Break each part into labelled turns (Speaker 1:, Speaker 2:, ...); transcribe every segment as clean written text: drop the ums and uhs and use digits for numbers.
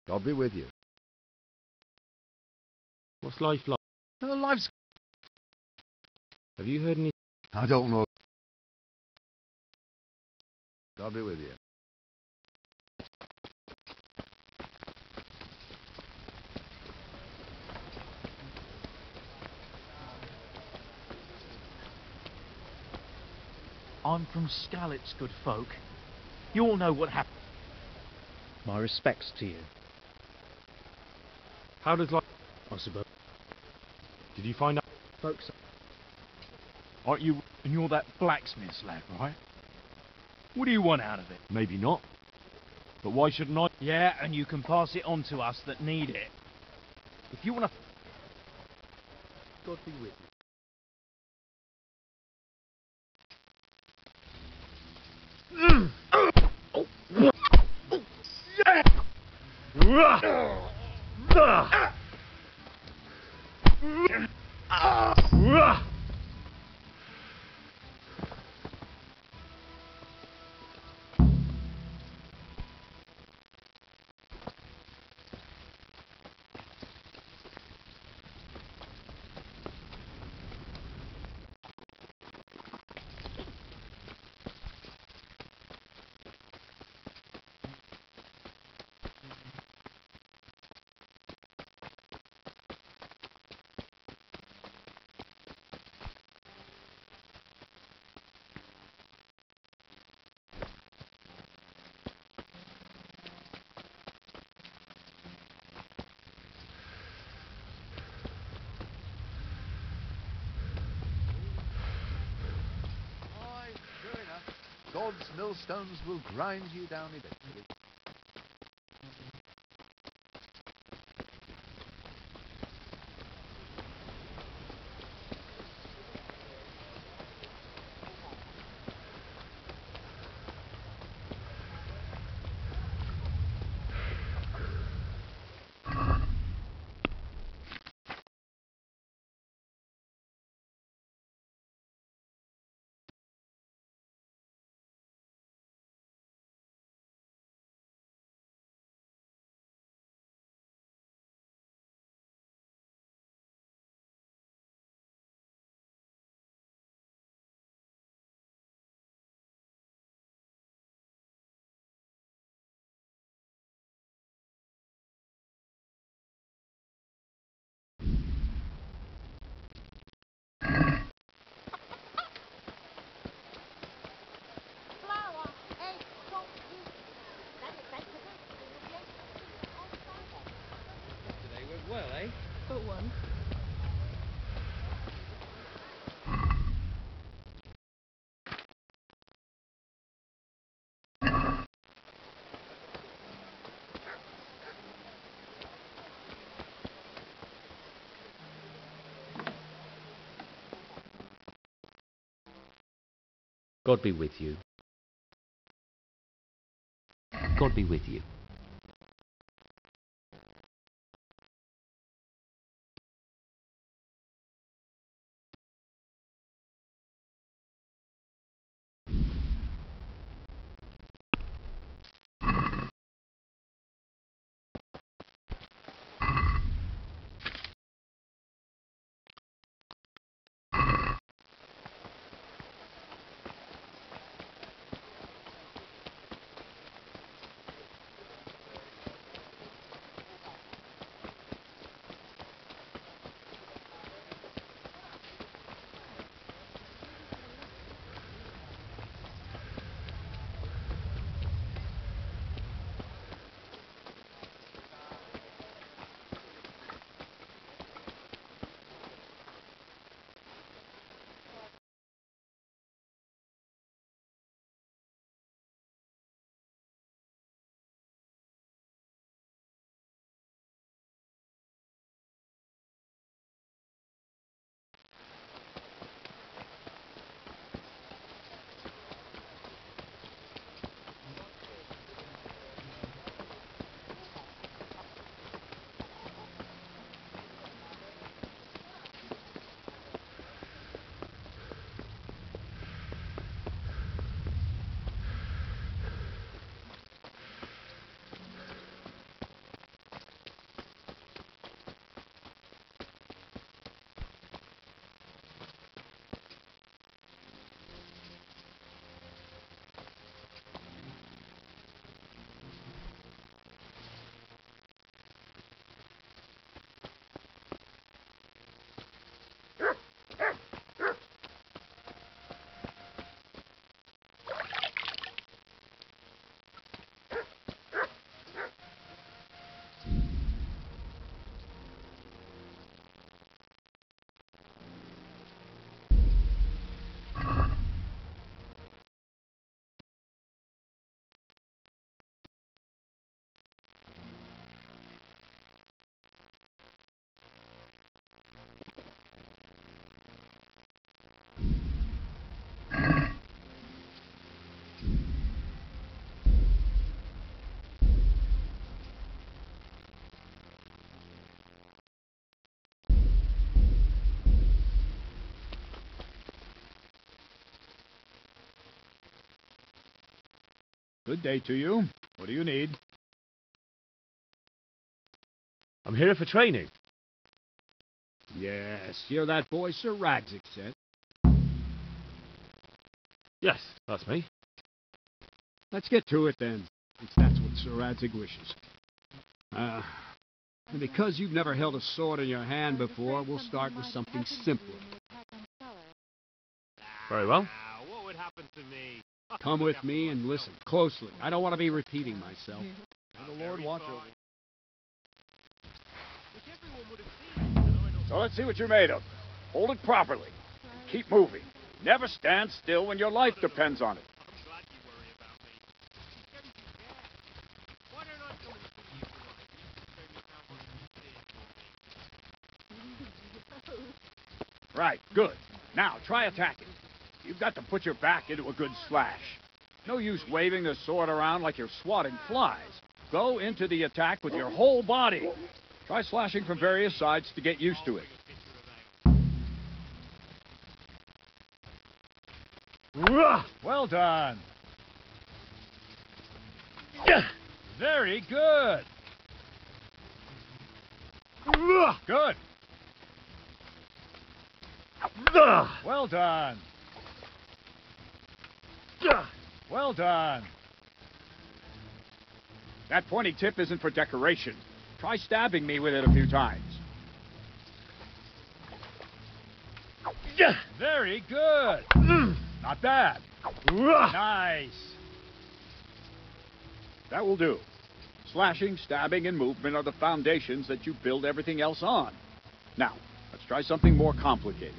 Speaker 1: God be with you.
Speaker 2: What's life like?
Speaker 1: Oh, life's...
Speaker 2: Have you heard any?
Speaker 1: I don't know. God be with you.
Speaker 3: I'm from Skalitz, good folk. You all know what happened. My respects to you.
Speaker 2: How does life?
Speaker 3: I suppose.
Speaker 2: Did you find out?
Speaker 3: Folks,
Speaker 4: Aren't you... and you're that blacksmith's lad, right? What do you want out of it?
Speaker 2: Maybe not. But why shouldn't I?
Speaker 4: Yeah, and you can pass it on to us that need it. If you want to...
Speaker 3: God be with you.
Speaker 1: Aye, sure enough. God's millstones will grind you down eventually.
Speaker 5: Today went well, eh? For one.
Speaker 3: God be with you. God be with you.
Speaker 6: Good day to you. What do you need?
Speaker 2: I'm here for training.
Speaker 6: Yes, you're that boy Sir Ragzik said.
Speaker 2: Yes, that's me.
Speaker 6: Let's get to it then, since that's what Sir Ragzik wishes. And because you've never held a sword in your hand before, we'll start with something simpler.
Speaker 2: Very well.
Speaker 7: What would happen to me?
Speaker 6: Come with me and listen closely. I don't want to be repeating myself.
Speaker 1: May the Lord watch over you.
Speaker 7: So let's see what you're made of. Hold it properly. Keep moving. Never stand still when your life depends on it. Right, good. Now, try attacking. You've got to put your back into a good slash. No use waving the sword around like you're swatting flies. Go into the attack with your whole body. Try slashing from various sides to get used to it.
Speaker 4: Well done. Very good. Good. Well done. Well done.
Speaker 7: That pointy tip isn't for decoration. Try stabbing me with it a few times.
Speaker 4: Very good. Not bad. Nice.
Speaker 7: That will do. Slashing, stabbing, and movement are the foundations that you build everything else on. Now, let's try something more complicated.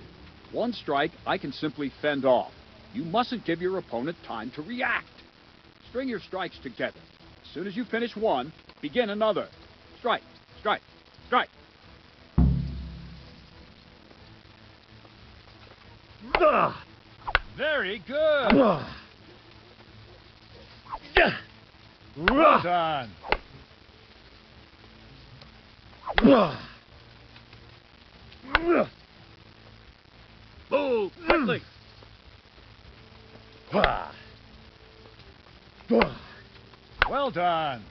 Speaker 7: One strike I can simply fend off. You mustn't give your opponent time to react. String your strikes together. As soon as you finish one, begin another. Strike, strike, strike.
Speaker 4: Very good. Well done.
Speaker 7: Move quickly.
Speaker 4: Well done.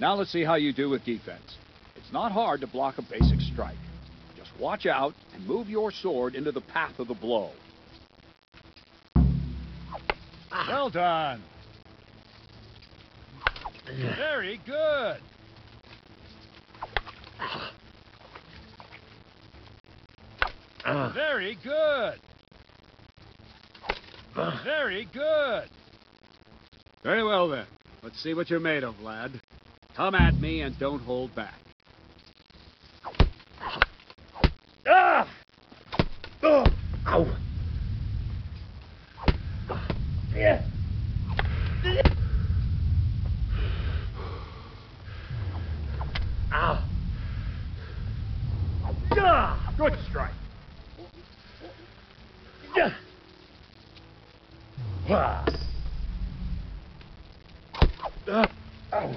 Speaker 7: Now let's see how you do with defense. It's not hard to block a basic strike. Just watch out and move your sword into the path of the blow.
Speaker 4: Well done. Very good. Very good. Very good.
Speaker 6: Very well then. Let's see what you're made of, lad. Come at me and don't hold back.
Speaker 3: Ow! Yeah. Ow!
Speaker 7: Good strike.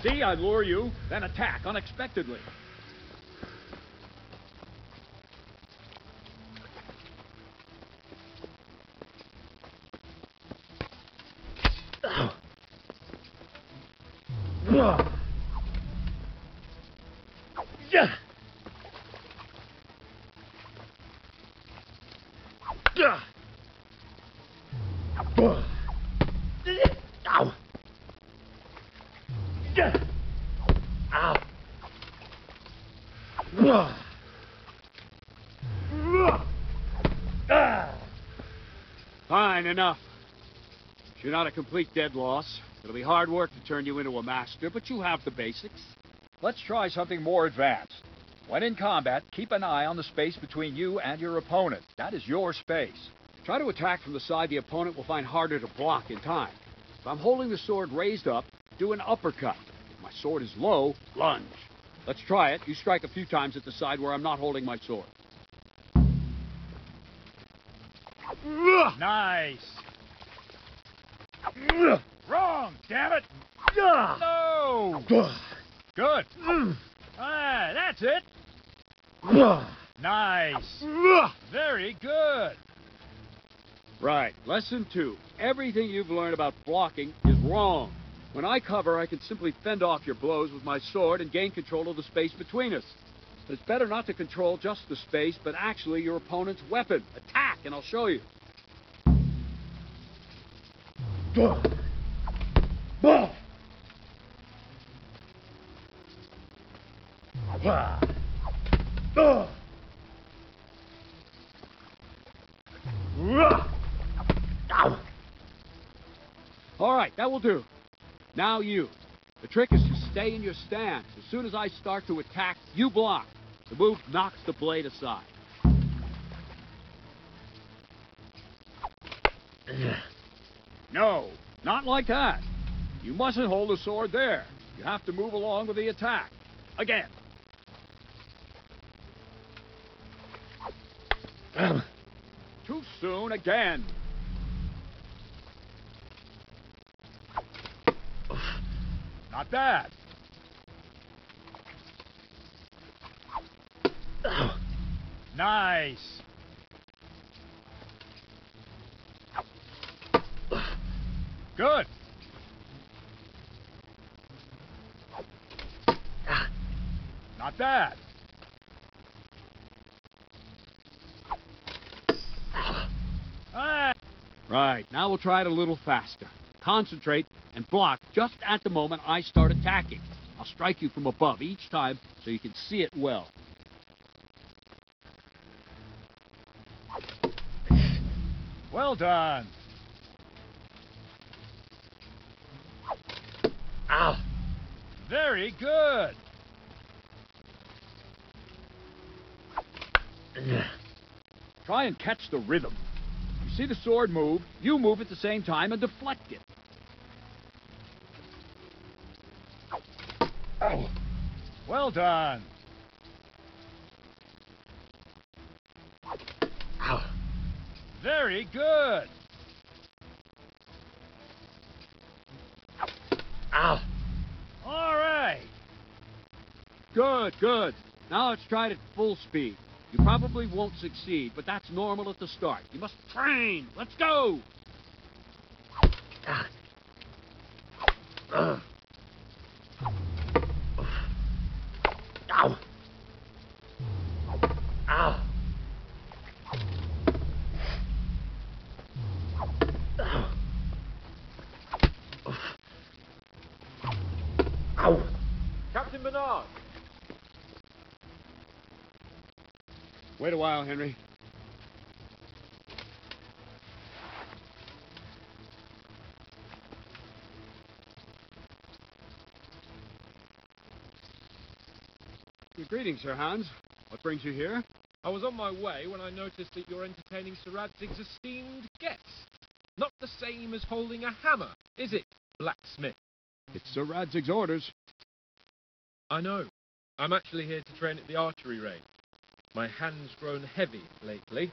Speaker 7: See, I lure you, then attack unexpectedly.
Speaker 6: Fine, enough. You're not a complete dead loss. It'll be hard work to turn you into a master, but you have the basics.
Speaker 7: Let's try something more advanced. When in combat, keep an eye on the space between you and your opponent. That is your space.
Speaker 6: Try to attack from the side the opponent will find harder to block in time. If I'm holding the sword raised up, do an uppercut. If my sword is low, lunge. Let's try it. You strike a few times at the side where I'm not holding my sword.
Speaker 4: Nice. Wrong, damn it. No. Good. Ah, that's it. Nice. Very good.
Speaker 6: Right. Lesson 2. Everything you've learned about blocking is wrong. When I cover, I can simply fend off your blows with my sword and gain control of the space between us. But it's better not to control just the space, but actually your opponent's weapon. Attack, and I'll show you. All right, that will do. Now you. The trick is to stay in your stance. As soon as I start to attack, you block. The move knocks the blade aside. No, not like that. You mustn't hold the sword there. You have to move along with the attack. Again. Too soon again. Not bad. Nice. Good. Not bad. Right, now we'll try it a little faster. Concentrate and block just at the moment I start attacking. I'll strike you from above each time so you can see it well.
Speaker 4: Well done.
Speaker 2: Ow!
Speaker 4: Very good.
Speaker 6: Try and catch the rhythm. You see the sword move, you move at the same time and deflect it.
Speaker 4: Oh. Well done.
Speaker 2: Ow!
Speaker 4: Very good.
Speaker 2: Ow!
Speaker 4: All right.
Speaker 6: Good, good. Now let's try it at full speed. You probably won't succeed, but that's normal at the start. You must train. Let's go.
Speaker 2: Ah. Ow! Ow! Ow!
Speaker 5: Captain Bernard!
Speaker 6: Wait a while, Henry. Greetings, Sir Hans. What brings you here?
Speaker 5: I was on my way when I noticed that you're entertaining Sir Radzig's esteemed guest. Not the same as holding a hammer, is it, blacksmith?
Speaker 6: It's Sir Radzig's orders.
Speaker 5: I know. I'm actually here to train at the archery range. My hand's grown heavy lately.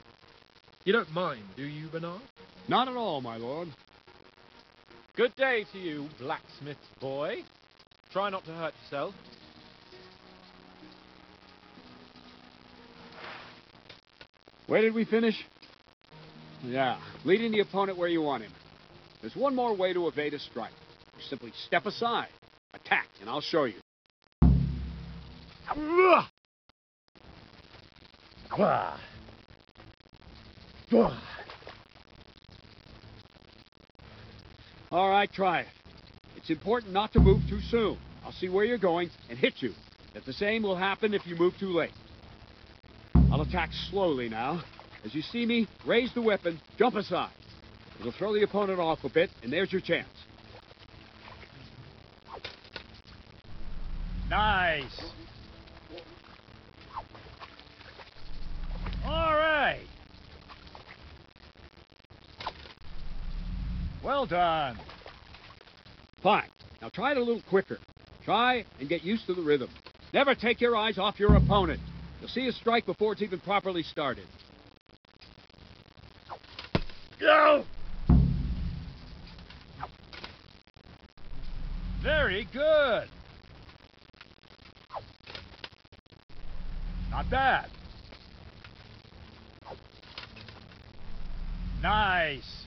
Speaker 5: You don't mind, do you, Bernard?
Speaker 6: Not at all, my lord.
Speaker 5: Good day to you, blacksmith's boy. Try not to hurt yourself.
Speaker 6: Where did we finish? Yeah, leading the opponent where you want him. There's one more way to evade a strike. You simply step aside, attack, and I'll show you. All right, try it. It's important not to move too soon. I'll see where you're going and hit you. If the same will happen if you move too late. I'll attack slowly now. As you see me, raise the weapon, jump aside. It'll throw the opponent off a bit, and there's your chance.
Speaker 4: Nice. All right. Well done.
Speaker 6: Fine. Now try it a little quicker. Try and get used to the rhythm. Never take your eyes off your opponent. You'll see a strike before it's even properly started.
Speaker 4: Go. Very good. Not bad. Nice.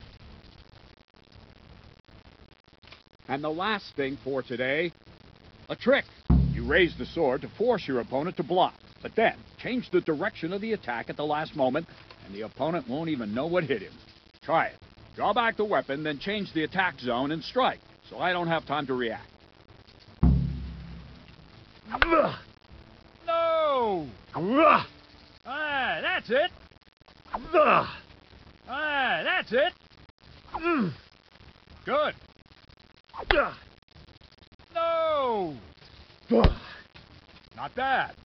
Speaker 7: And the last thing for today, a trick. You raise the sword to force your opponent to block, but then change the direction of the attack at the last moment, and the opponent won't even know what hit him. Try it. Draw back the weapon, then change the attack zone and strike, so I don't have time to react.
Speaker 4: No! Ah, that's it. Ah, that's it. Good. No! Not bad.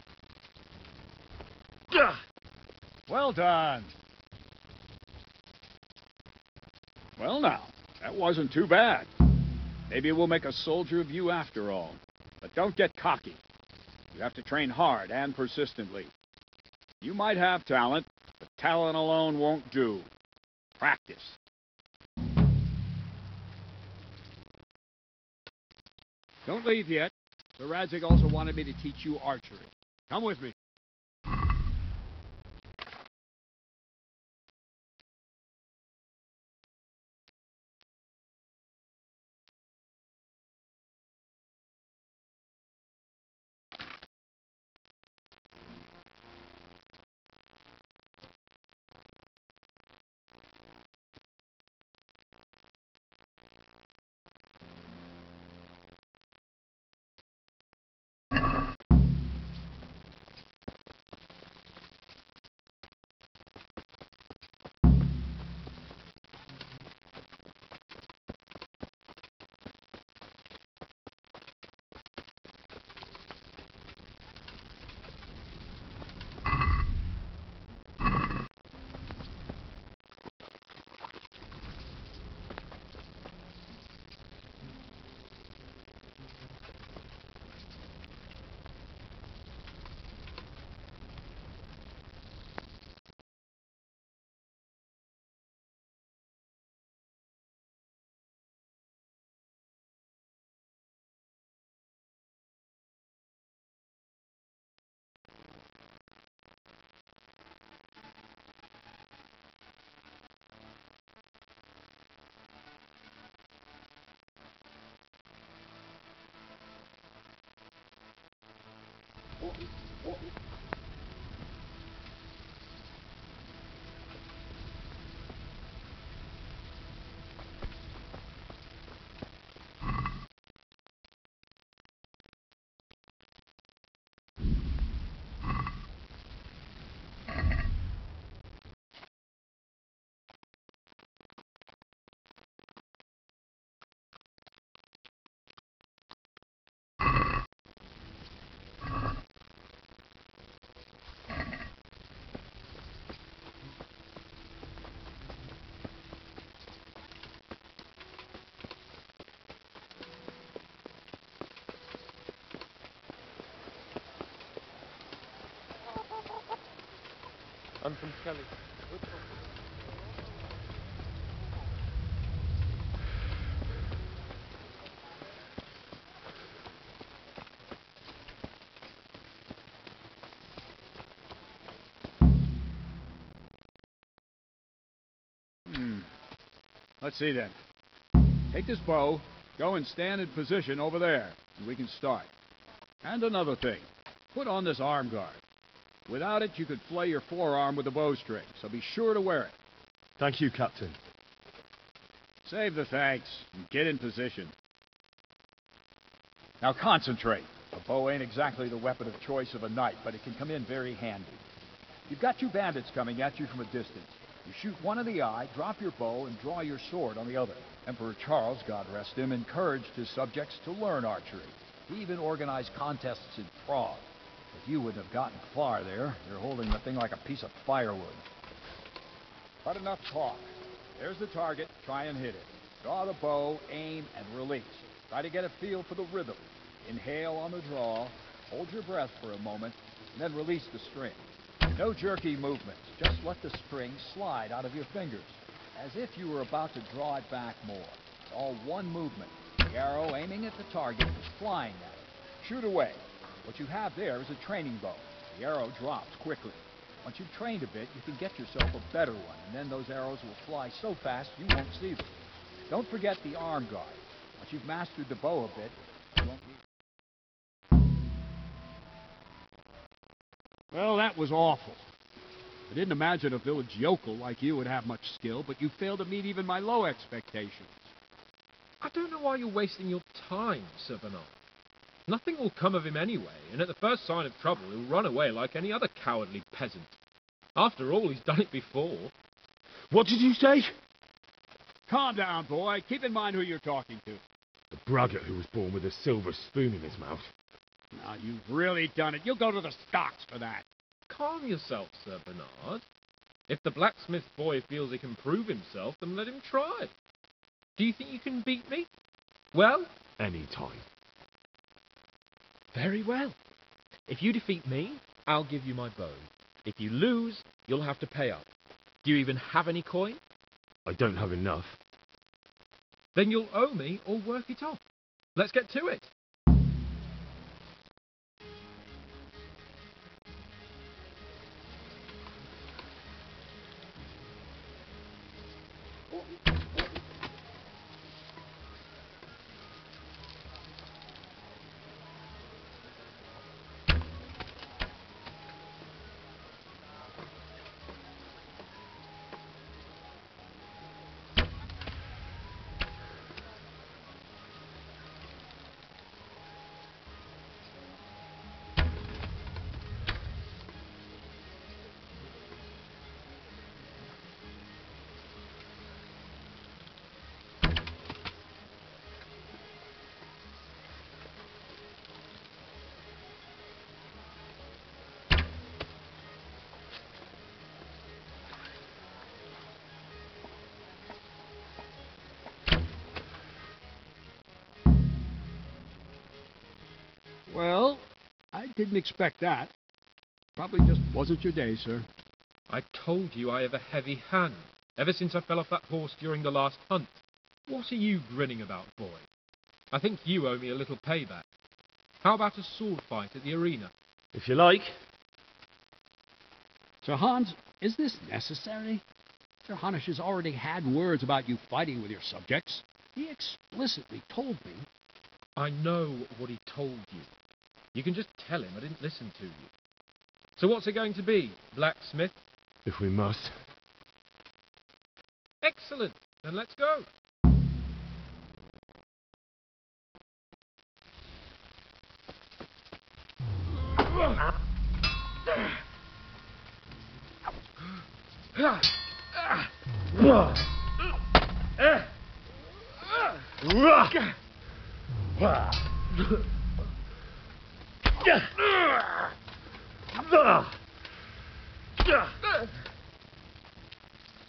Speaker 4: Well done.
Speaker 7: Well now, that wasn't too bad. Maybe we'll make a soldier of you after all. But don't get cocky. You have to train hard and persistently. You might have talent, but talent alone won't do. Practice. Don't leave yet. Sir Radzig also wanted me to teach you archery. Come with me.
Speaker 5: I'm from Kelly.
Speaker 7: Let's see then. Take this bow, go and stand in position over there, and we can start. And another thing, put on this arm guard. Without it, you could flay your forearm with a bowstring, so be sure to wear it.
Speaker 2: Thank you, Captain.
Speaker 7: Save the thanks, and get in position. Now concentrate. A bow ain't exactly the weapon of choice of a knight, but it can come in very handy. You've got two bandits coming at you from a distance. You shoot one in the eye, drop your bow, and draw your sword on the other. Emperor Charles, God rest him, encouraged his subjects to learn archery. He even organized contests in Prague. But you wouldn't have gotten far there. You're holding the thing like a piece of firewood. But enough talk. There's the target. Try and hit it. Draw the bow, aim, and release. Try to get a feel for the rhythm. Inhale on the draw, hold your breath for a moment, and then release the string. No jerky movements. Just let the string slide out of your fingers, as if you were about to draw it back more. It's all one movement. The arrow aiming at the target is flying at it. Shoot away. What you have there is a training bow. The arrow drops quickly. Once you've trained a bit, you can get yourself a better one, and then those arrows will fly so fast you won't see them. Don't forget the arm guard. Once you've mastered the bow a bit, you won't need...
Speaker 6: Well, that was awful. I didn't imagine a village yokel like you would have much skill, but you failed to meet even my low expectations.
Speaker 5: I don't know why you're wasting your time, Sir Bernard. Nothing will come of him anyway, and at the first sign of trouble he'll run away like any other cowardly peasant. After all, he's done it before.
Speaker 2: What did you say?
Speaker 6: Calm down, boy. Keep in mind who you're talking to.
Speaker 2: The braggart who was born with a silver spoon in his mouth.
Speaker 6: Now, you've really done it. You'll go to the stocks for that.
Speaker 5: Calm yourself, Sir Bernard. If the blacksmith boy feels he can prove himself, then let him try. Do you think you can beat me? Well?
Speaker 2: Any time.
Speaker 5: Very well. If you defeat me, I'll give you my bow. If you lose, you'll have to pay up. Do you even have any coin?
Speaker 2: I don't have enough.
Speaker 5: Then you'll owe me or work it off. Let's get to it.
Speaker 6: Well, I didn't expect that. Probably just wasn't your day, sir.
Speaker 5: I told you I have a heavy hand, ever since I fell off that horse during the last hunt. What are you grinning about, boy? I think you owe me a little payback. How about a sword fight at the arena?
Speaker 2: If you like.
Speaker 6: Sir Hans, is this necessary? Sir Hanush has already had words about you fighting with your subjects. He explicitly told me.
Speaker 5: I know what he told you. You can just tell him I didn't listen to you. So what's it going to be, blacksmith?
Speaker 2: If we must.
Speaker 5: Excellent. Then let's go.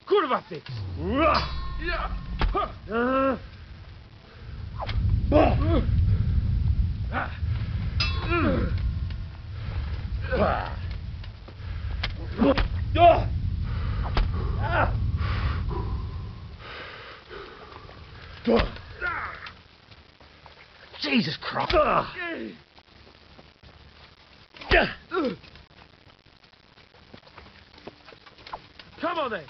Speaker 2: Kurwa ty! Jesus Christ! Come on then!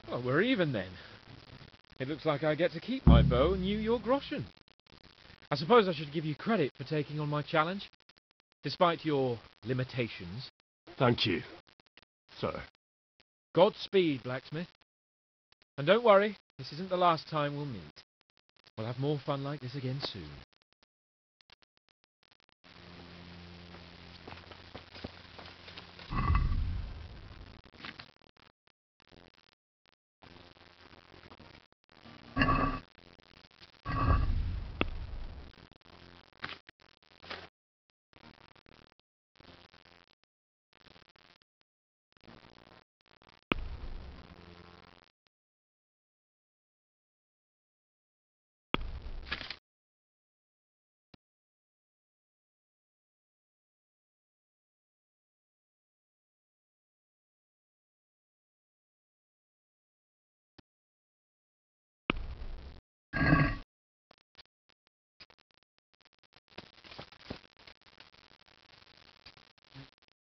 Speaker 5: Well, we're even then. It looks like I get to keep my bow and you your groschen. I suppose I should give you credit for taking on my challenge, despite your limitations.
Speaker 2: Thank you, sir.
Speaker 5: Godspeed, blacksmith. And don't worry, this isn't the last time we'll meet. We'll have more fun like this again soon.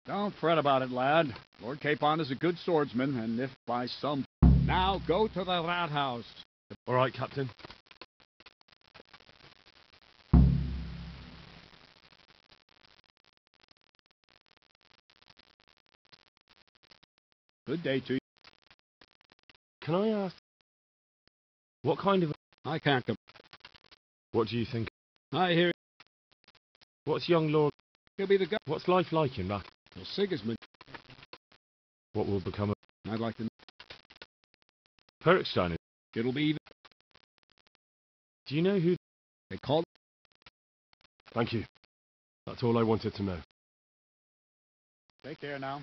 Speaker 7: Don't fret about it, lad. Lord Capon is a good swordsman, and if by some... Now go to the rat house.
Speaker 2: All right, Captain.
Speaker 7: Good day to you.
Speaker 2: Can I ask, what kind of...
Speaker 7: I can't come.
Speaker 2: What do you think?
Speaker 7: I hear
Speaker 2: What's young Lord...
Speaker 7: he'll be the guy.
Speaker 2: What's life like in Rat?
Speaker 7: Well, Sigismund.
Speaker 2: What will become of...
Speaker 7: I'd like to know.
Speaker 2: Perkstein?
Speaker 7: It'll be even...
Speaker 2: Do you know who...
Speaker 7: They called...
Speaker 2: Thank you. That's all I wanted to know.
Speaker 7: Take care now.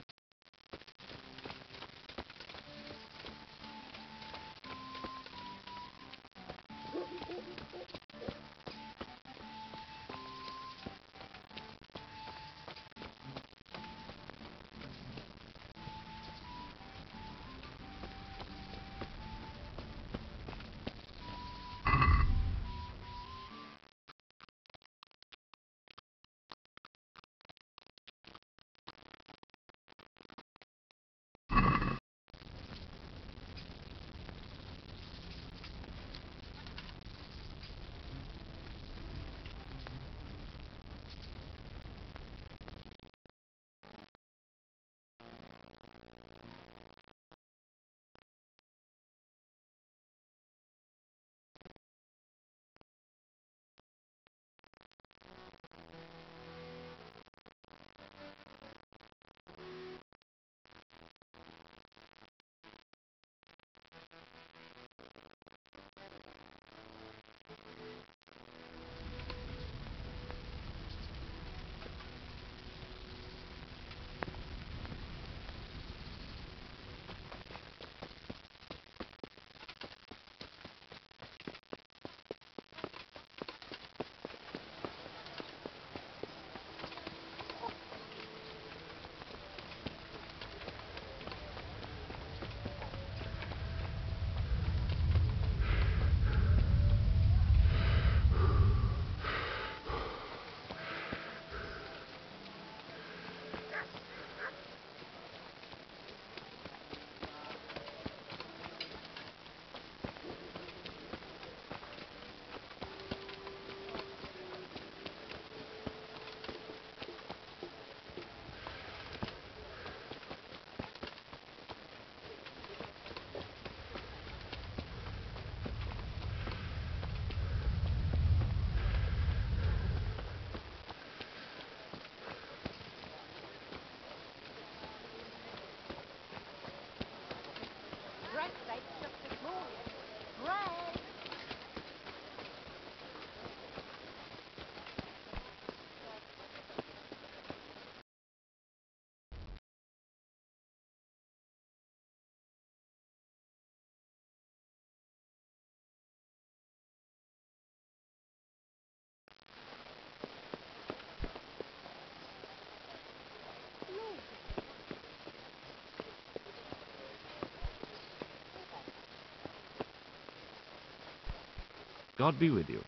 Speaker 1: God be with you.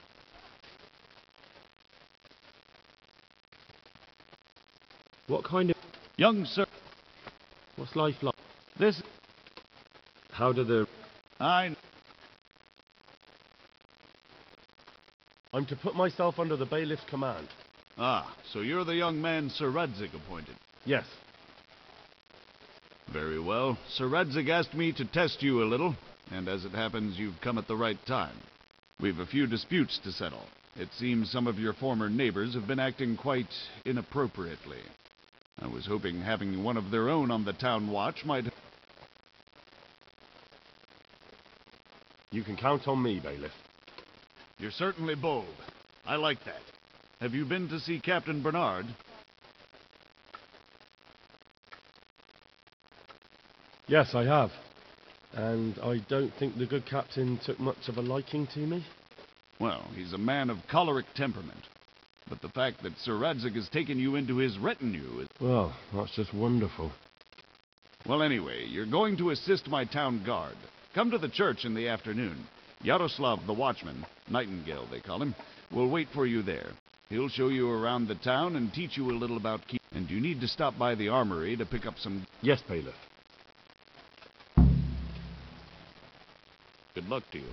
Speaker 2: What kind of...
Speaker 7: Young sir,
Speaker 2: What's life like?
Speaker 7: this...
Speaker 2: How do the...
Speaker 7: I'm
Speaker 2: to put myself under the bailiff's command.
Speaker 8: Ah, so you're the young man Sir Radzig appointed.
Speaker 2: Yes.
Speaker 8: Very well. Sir Radzig asked me to test you a little, and as it happens, you've come at the right time. We've a few disputes to settle. It seems some of your former neighbors have been acting quite inappropriately. I was hoping having one of their own on the town watch might...
Speaker 2: You can count on me, bailiff.
Speaker 8: You're certainly bold. I like that. Have you been to see Captain Bernard?
Speaker 2: Yes, I have. And I don't think the good captain took much of a liking to me.
Speaker 8: Well, he's a man of choleric temperament. But the fact that Sir Radzig has taken you into his retinue is...
Speaker 2: Well, that's just wonderful.
Speaker 8: Well, anyway, you're going to assist my town guard. Come to the church in the afternoon. Yaroslav the watchman, Nightingale they call him, will wait for you there. He'll show you around the town and teach you a little about keeping... and you need to stop by the armory to pick up some...
Speaker 2: Yes, Bailiff.
Speaker 8: Good luck to you.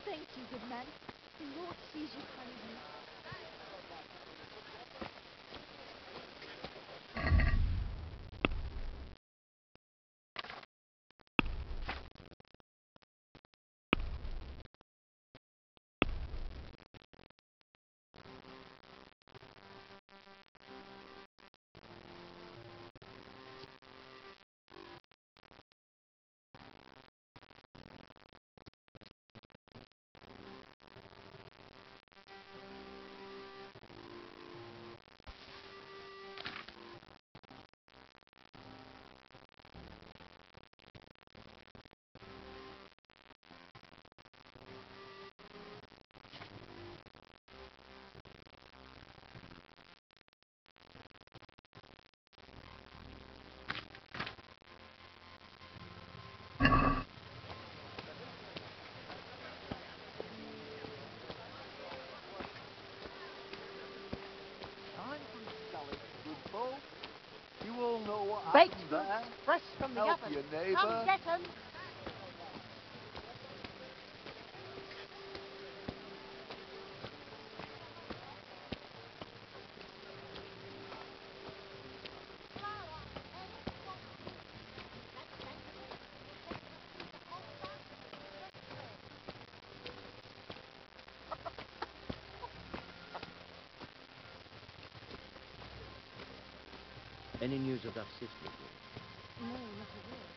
Speaker 9: Thank you, good man. The Lord sees you kindly.
Speaker 1: Time from Scully, good folk. You all know what
Speaker 10: Baked
Speaker 1: happened
Speaker 10: goods,
Speaker 1: there.
Speaker 10: fresh from the
Speaker 1: Help
Speaker 10: oven.
Speaker 1: your neighbour.
Speaker 10: Come get 'em.
Speaker 3: Any news of that sister?
Speaker 9: No, not at all.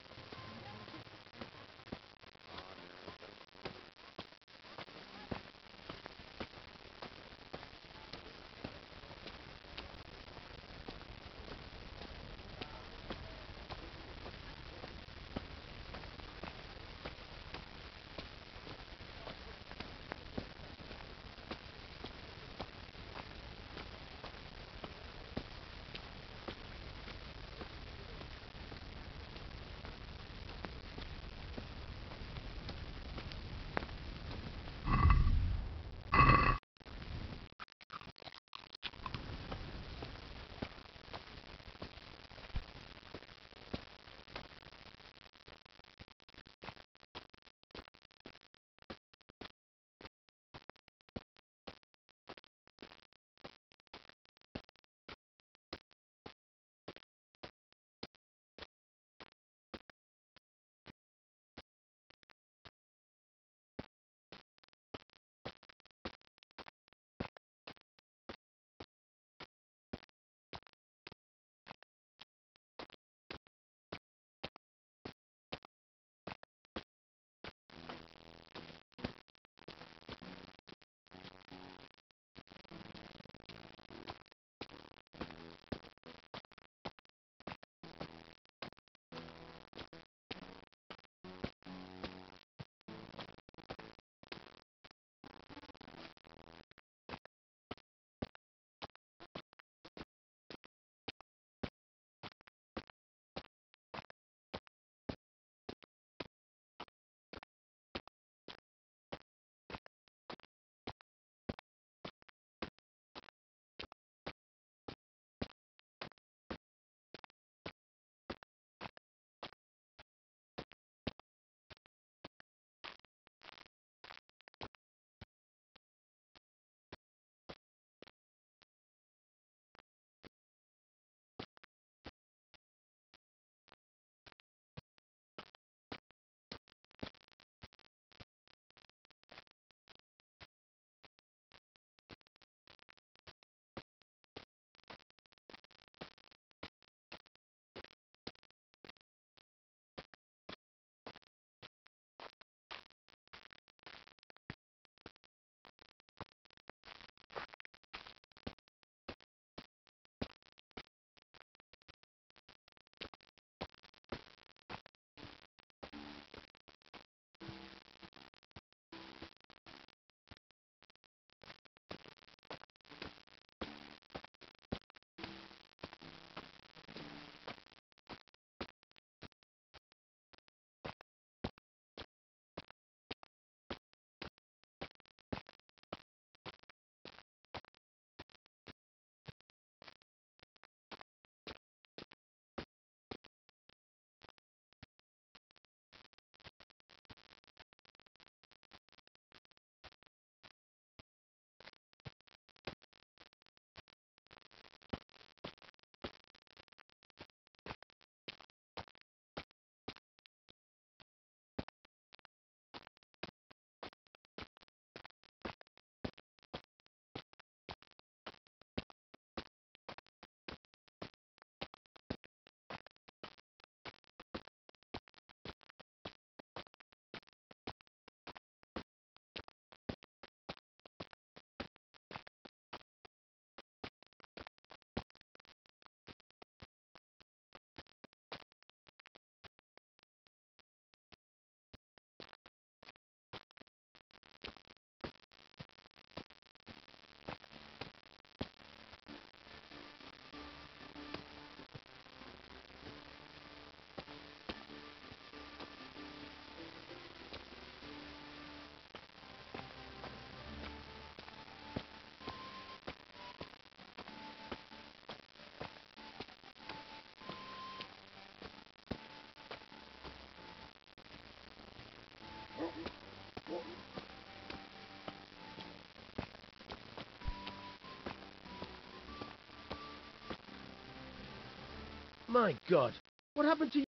Speaker 2: My God, what happened to you?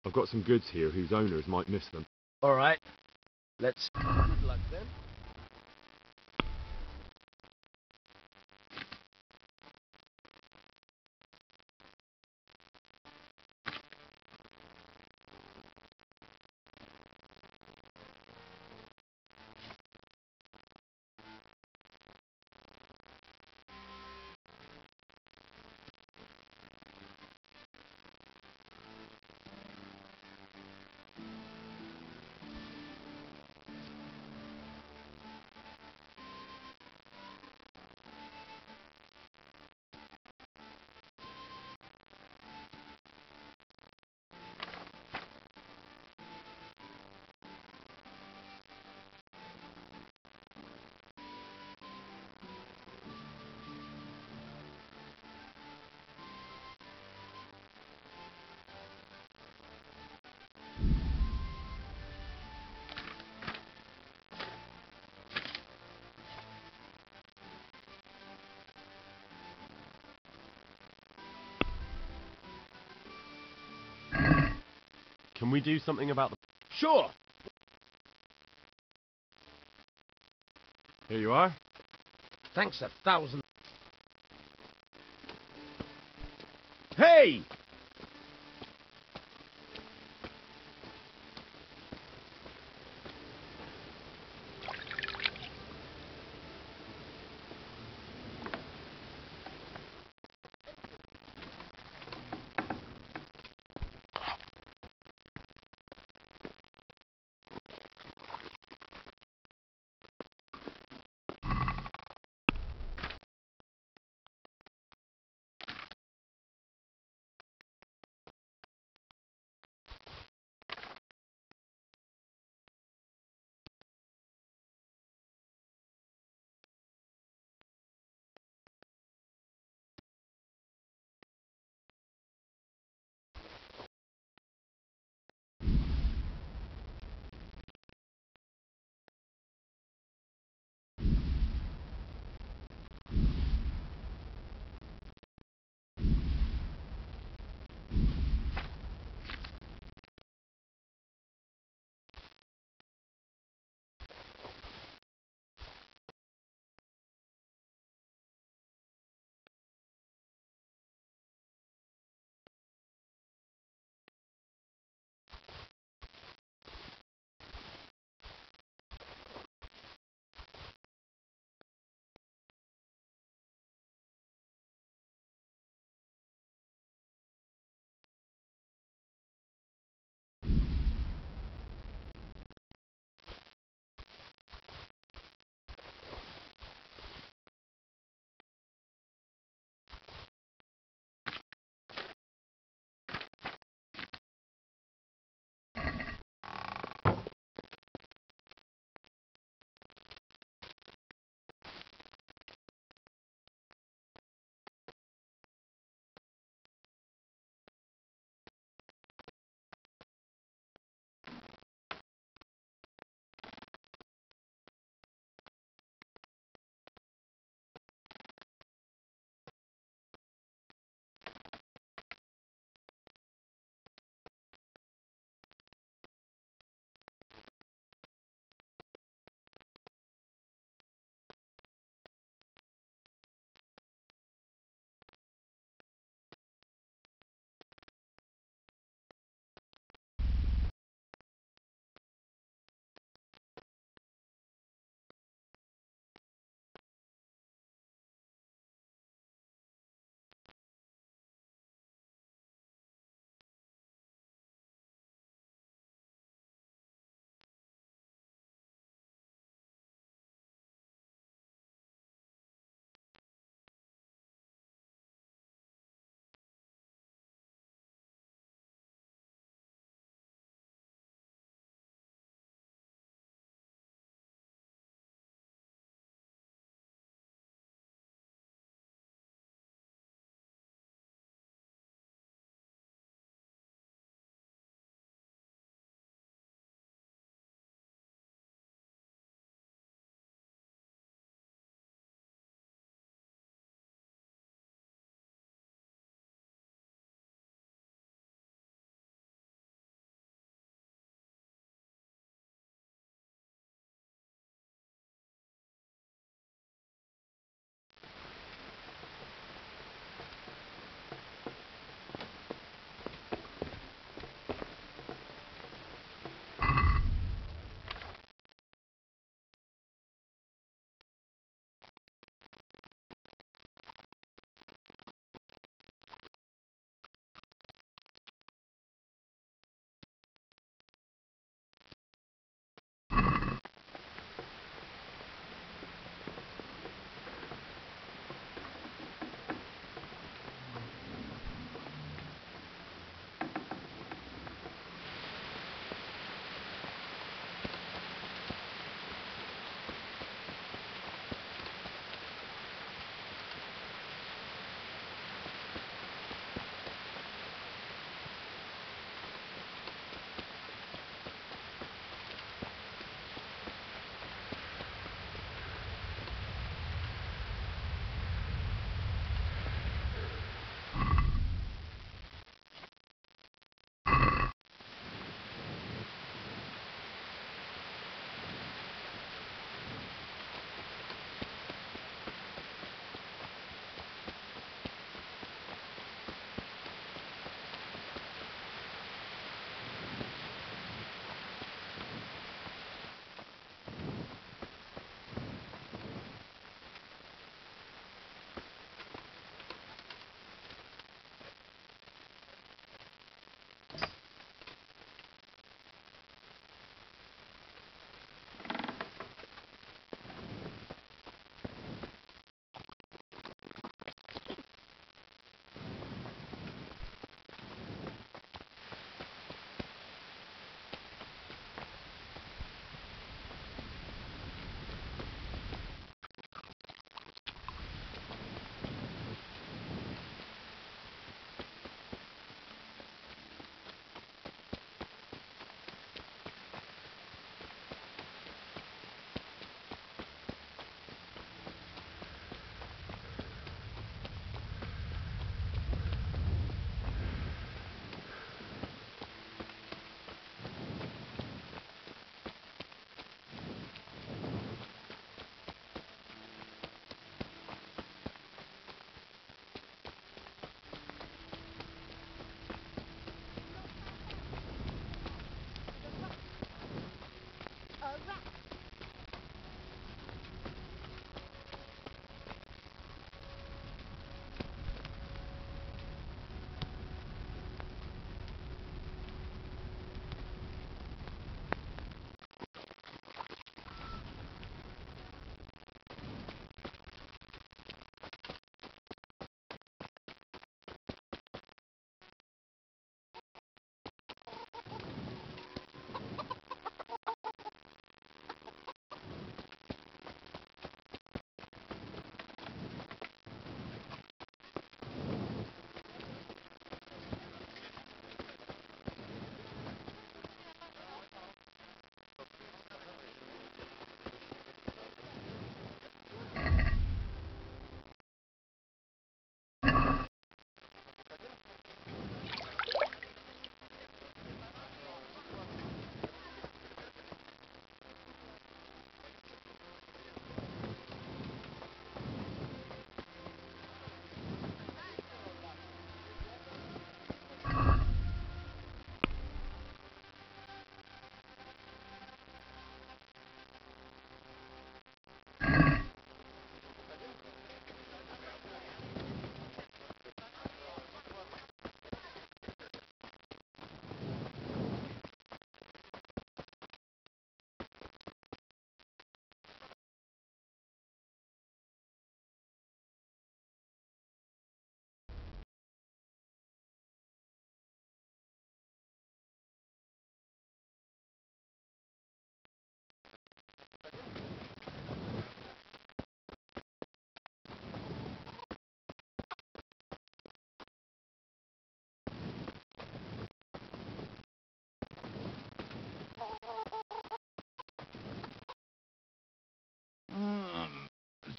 Speaker 10: I've got some goods here whose owners might miss them.
Speaker 2: All right, let's... Good luck then.
Speaker 10: Can we do something about the...
Speaker 2: Sure.
Speaker 10: Here you are.
Speaker 2: Thanks 1,000. Hey!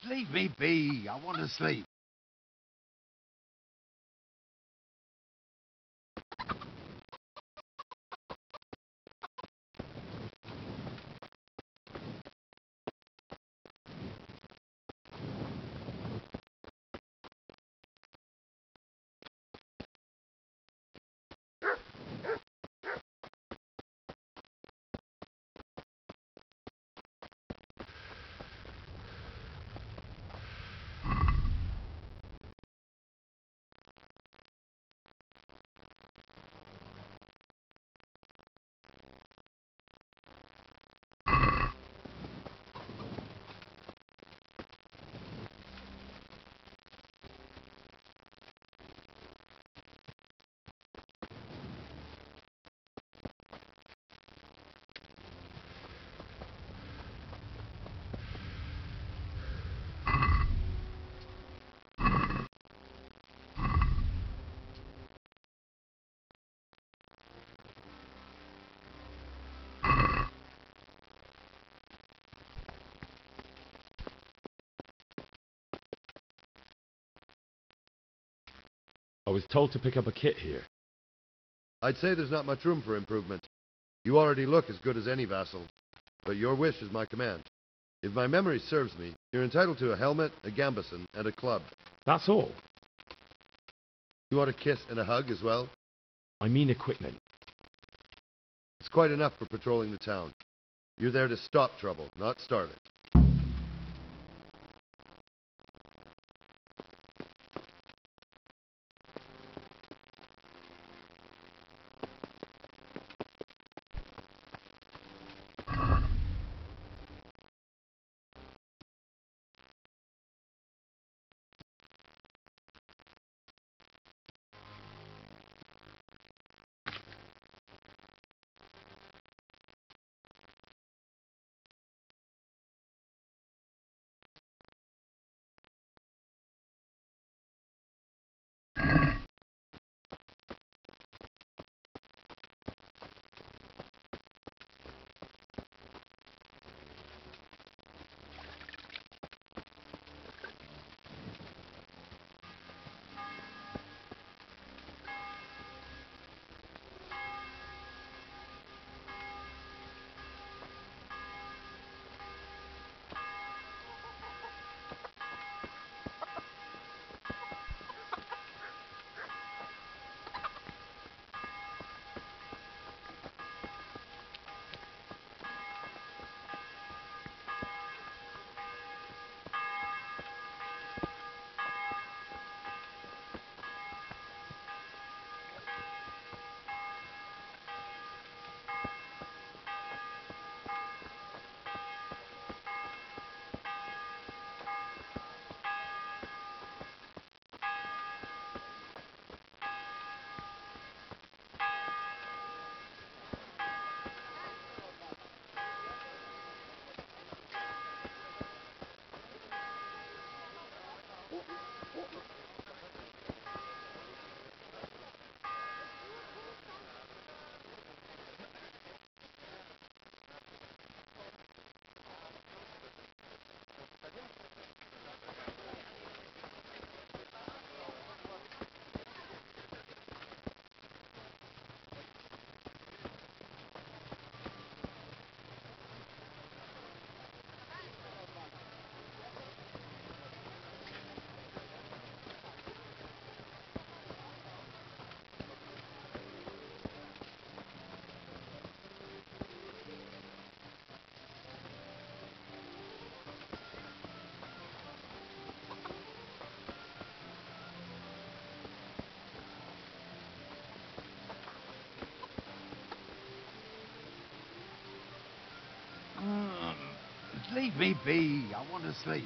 Speaker 1: Leave me be. I want to sleep.
Speaker 2: I was told to pick up a kit here.
Speaker 11: I'd say there's not much room for improvement. You already look as good as any vassal, but your wish is my command. If my memory serves me, you're entitled to a helmet, a gambeson, and a club.
Speaker 2: That's all.
Speaker 11: You want a kiss and a hug as well?
Speaker 2: I mean equipment.
Speaker 11: It's quite enough for patrolling the town. You're there to stop trouble, not start it.
Speaker 1: Leave me be. I want to sleep.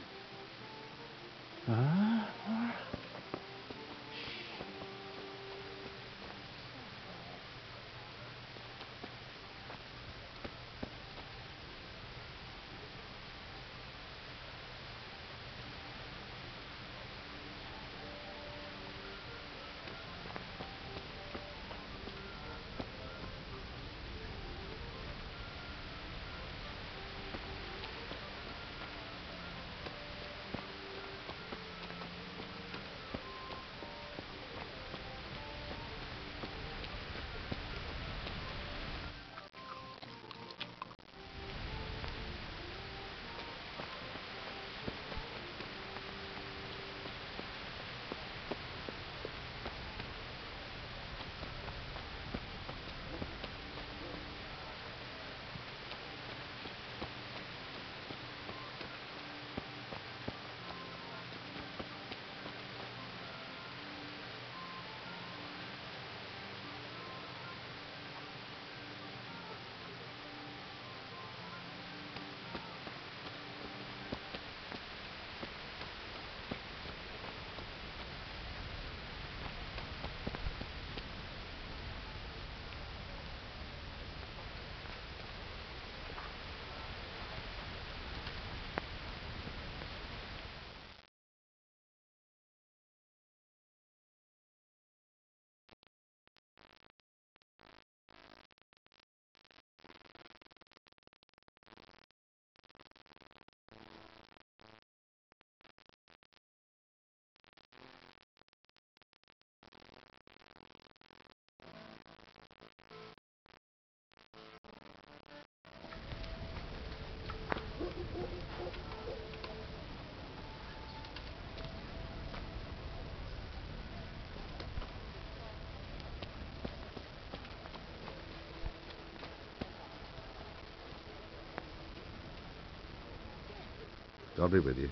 Speaker 11: I'll be with you.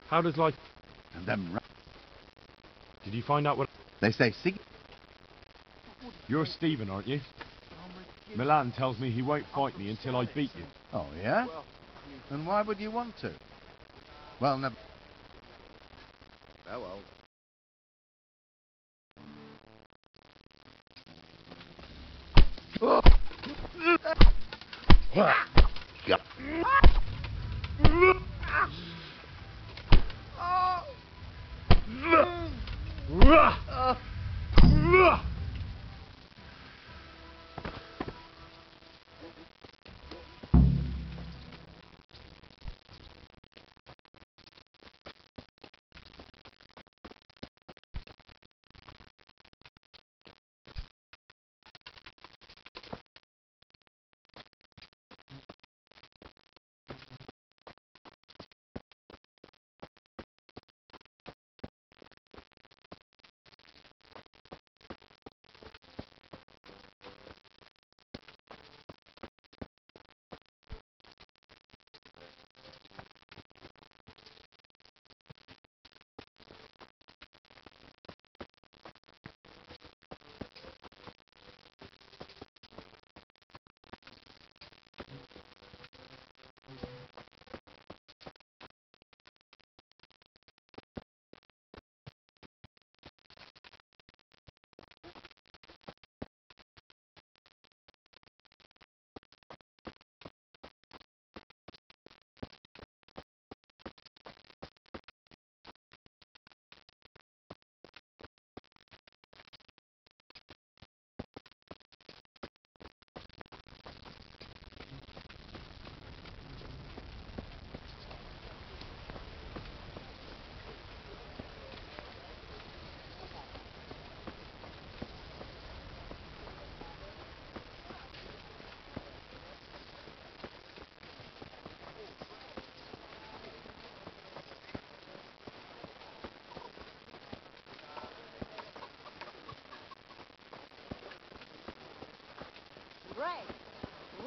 Speaker 10: How does life...
Speaker 1: And them
Speaker 10: Did you find out what...
Speaker 1: they say Sig...
Speaker 10: You're Stephen, aren't you? Milan tells me he won't fight me until I beat you.
Speaker 1: Oh, yeah? And why would you want to? Well, never... Farewell.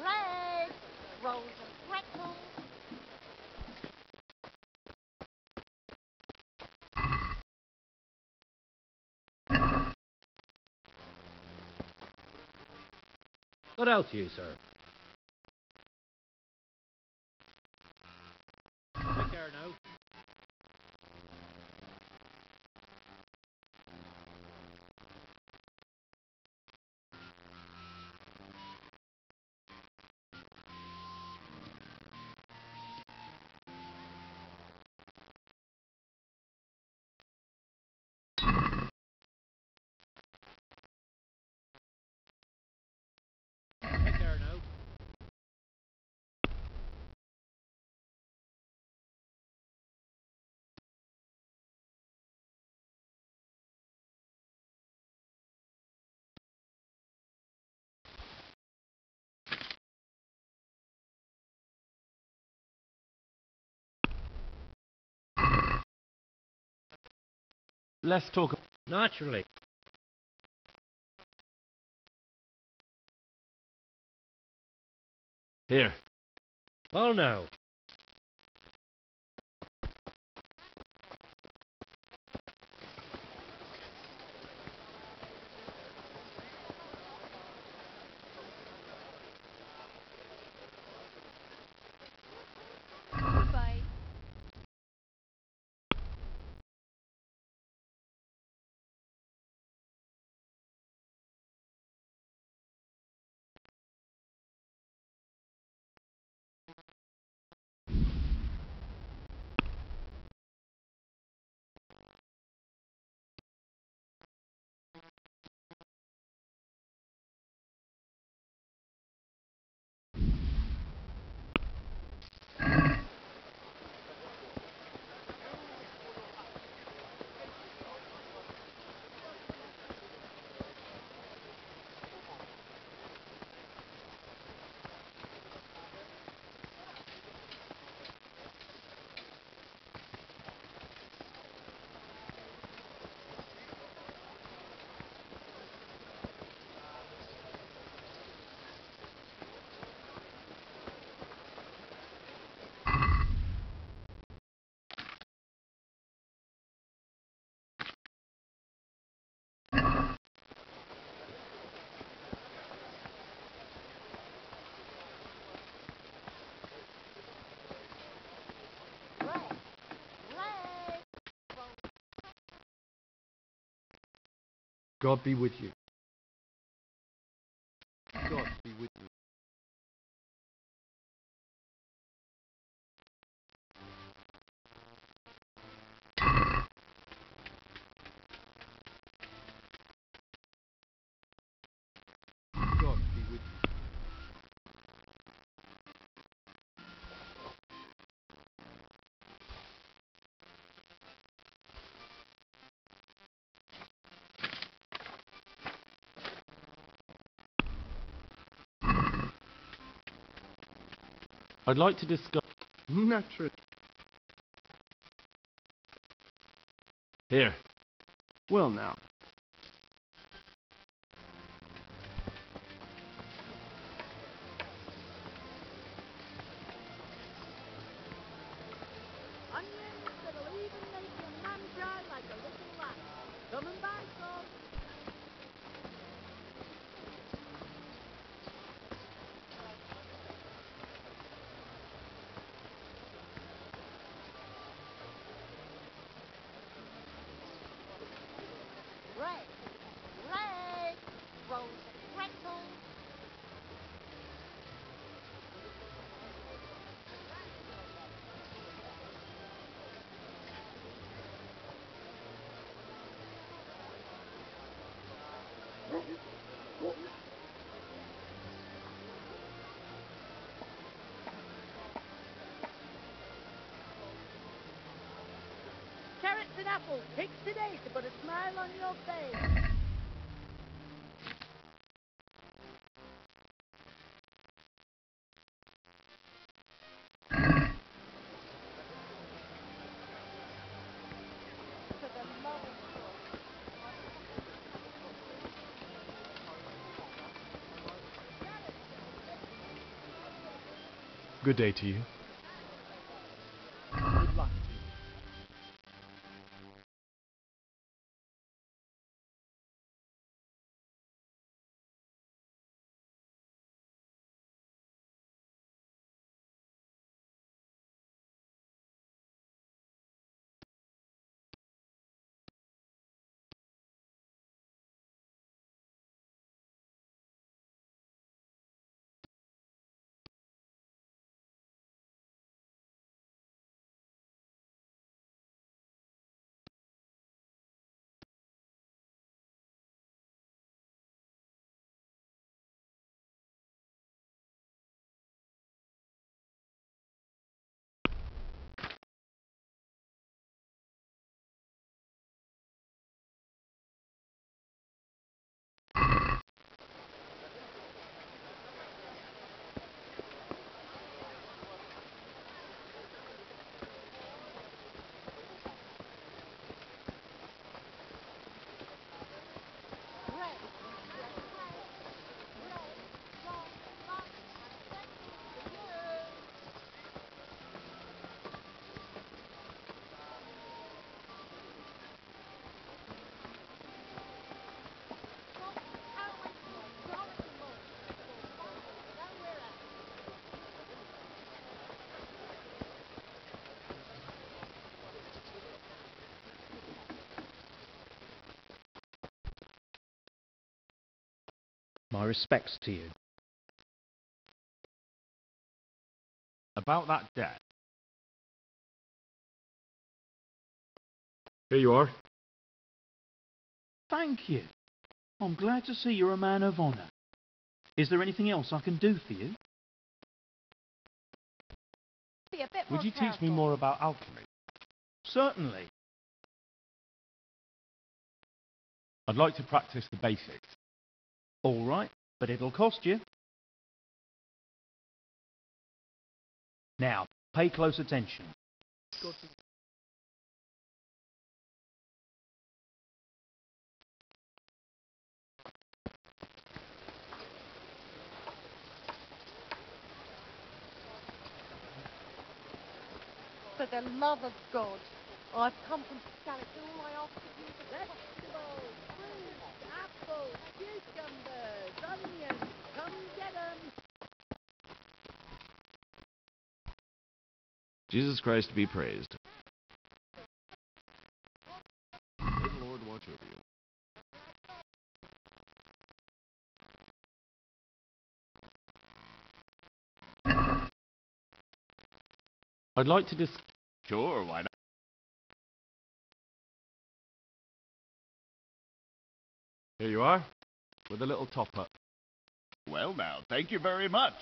Speaker 9: Red, rolls and pretzels.
Speaker 3: What else you, sir? Take care now. Take care now.
Speaker 10: Let's talk...
Speaker 3: Naturally.
Speaker 10: Here.
Speaker 3: Well, now.
Speaker 9: Goodbye.
Speaker 11: God be with you. God be with you. God be with you.
Speaker 2: I'd like to discuss...
Speaker 11: Naturally.
Speaker 2: Here.
Speaker 11: Well now.
Speaker 9: Onions that'll even make your man dry like a little lamb. Come and buy some. Ray, Ray, rolls and pretzels. Carrots and apples, picked today to put a smile on your face. For the love of God.
Speaker 10: Good day to you.
Speaker 4: Good luck to you.
Speaker 3: My respects to you.
Speaker 10: About that debt.
Speaker 2: Here you are.
Speaker 3: Thank you. I'm glad to see you're a man of honour. Is there anything else I can do for you?
Speaker 9: Be a bit
Speaker 10: Would
Speaker 9: more
Speaker 10: you teach me
Speaker 9: careful.
Speaker 10: more about alchemy?
Speaker 3: Certainly.
Speaker 10: I'd like to practice the basics.
Speaker 3: All right, but it'll cost you. Now, pay close attention.
Speaker 9: For the love of God, I've come from Scarlet. All I ask of you is vegetables, fruit, apples, cucumbers, onions. Come get 'em.
Speaker 8: Jesus Christ be praised. May the Lord watch over you.
Speaker 2: I'd like to
Speaker 8: Sure, why not?
Speaker 2: Here you are, with a little top-up.
Speaker 8: Well now, thank you very much.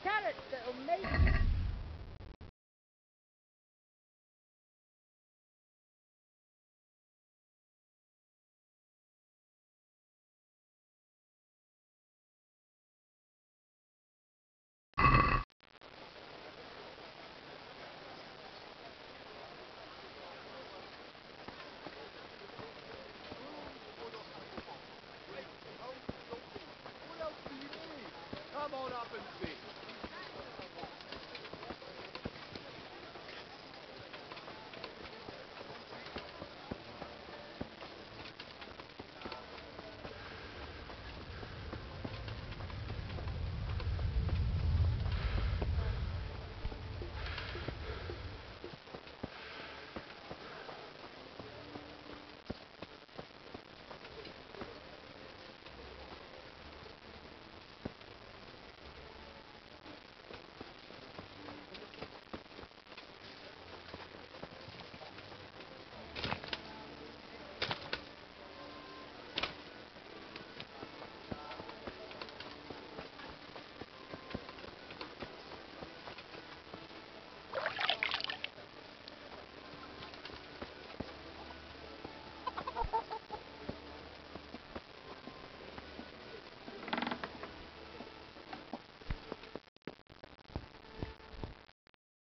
Speaker 9: Carrots that'll make...
Speaker 1: Come on up and see.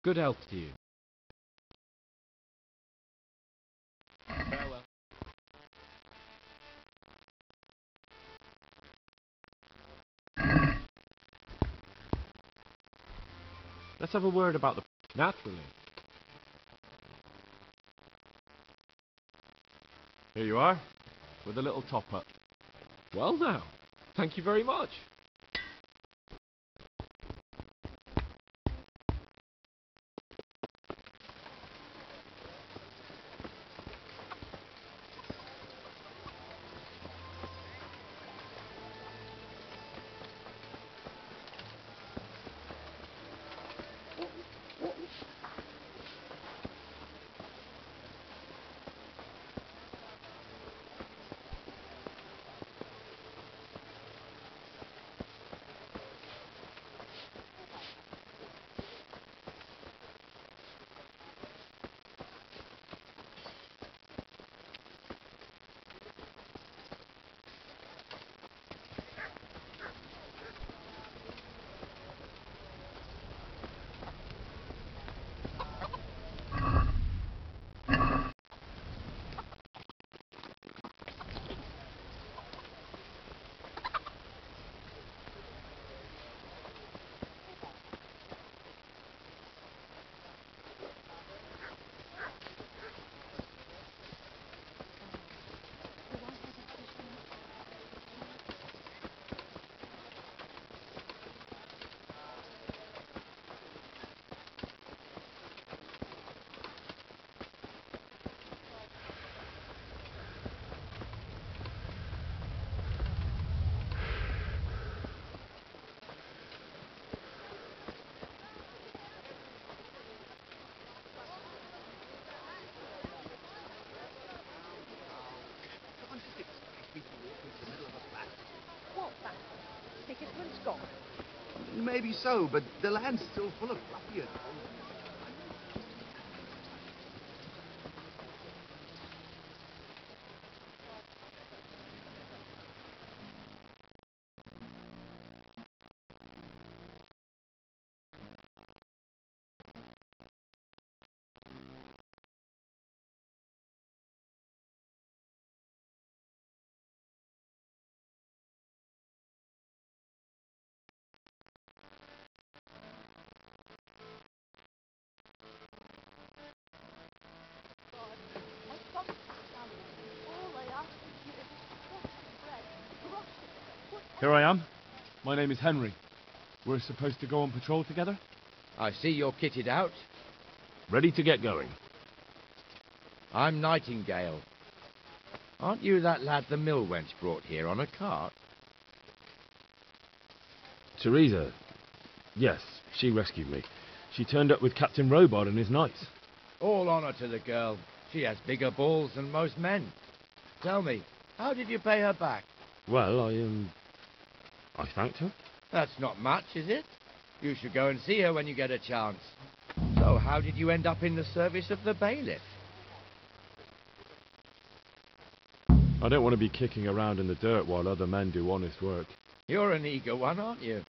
Speaker 5: Good health to you. Farewell.
Speaker 2: Let's have a word about the...
Speaker 5: Naturally.
Speaker 2: Here you are, with a little top-up.
Speaker 5: Well now, thank you very much.
Speaker 9: What, that Nicholson's gone?
Speaker 1: Maybe so, but the land's still full of ruffians.
Speaker 10: Here I am. My name is Henry. We're supposed to go on patrol together?
Speaker 12: I see you're kitted out.
Speaker 10: Ready to get going.
Speaker 12: I'm Nightingale. Aren't you that lad the mill wench brought here on a cart?
Speaker 2: Teresa. Yes, she rescued me. She turned up with Captain Robard and his knights.
Speaker 12: All honour to the girl. She has bigger balls than most men. Tell me, how did you pay her back?
Speaker 2: Well, I thanked her.
Speaker 12: That's not much, is it? You should go and see her when you get a chance. So, how did you end up in the service of the bailiff?
Speaker 2: I don't want to be kicking around in the dirt while other men do honest work.
Speaker 12: You're an eager one, aren't you?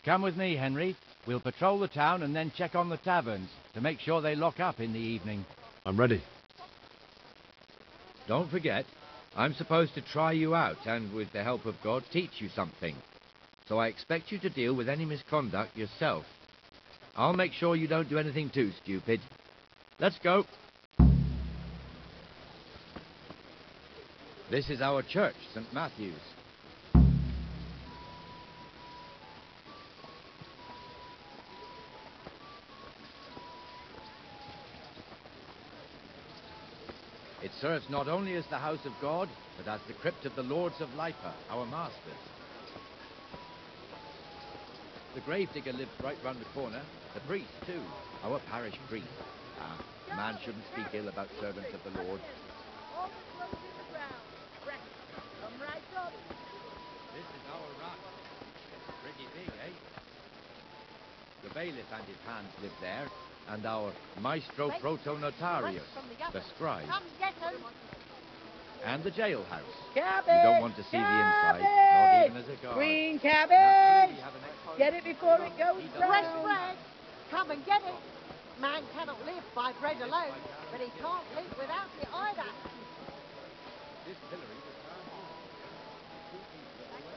Speaker 3: Come with me, Henry. We'll patrol the town and then check on the taverns to make sure they lock up in the evening.
Speaker 2: I'm ready.
Speaker 12: Don't forget, I'm supposed to try you out and, with the help of God, teach you something. So I expect you to deal with any misconduct yourself. I'll make sure you don't do anything too stupid. Let's go. This is our church, St. Matthew's. It serves not only as the house of God, but as the crypt of the Lords of Lipa, our masters. The gravedigger lives right round the corner. The priest, too, our parish priest. A man shouldn't speak ill about servants of the Lord.
Speaker 9: All the clothes in the ground. Come right up.
Speaker 12: This is our run. Pretty big, eh? The bailiff and his hands live there, and our maestro proto-notarius, the scribe,
Speaker 9: Come get 'em.
Speaker 12: and the jailhouse.
Speaker 9: Cabbage!
Speaker 12: You don't want to see the inside, not even as a guard.
Speaker 9: Green
Speaker 12: Naturally,
Speaker 9: cabbage!
Speaker 12: we have an ex-
Speaker 9: Get it before it goes
Speaker 12: He doesn't
Speaker 9: fresh
Speaker 12: say
Speaker 9: bread. Come and get it. Man cannot live by bread alone, but he can't live without it either.
Speaker 12: This pillory was found here. Two people away.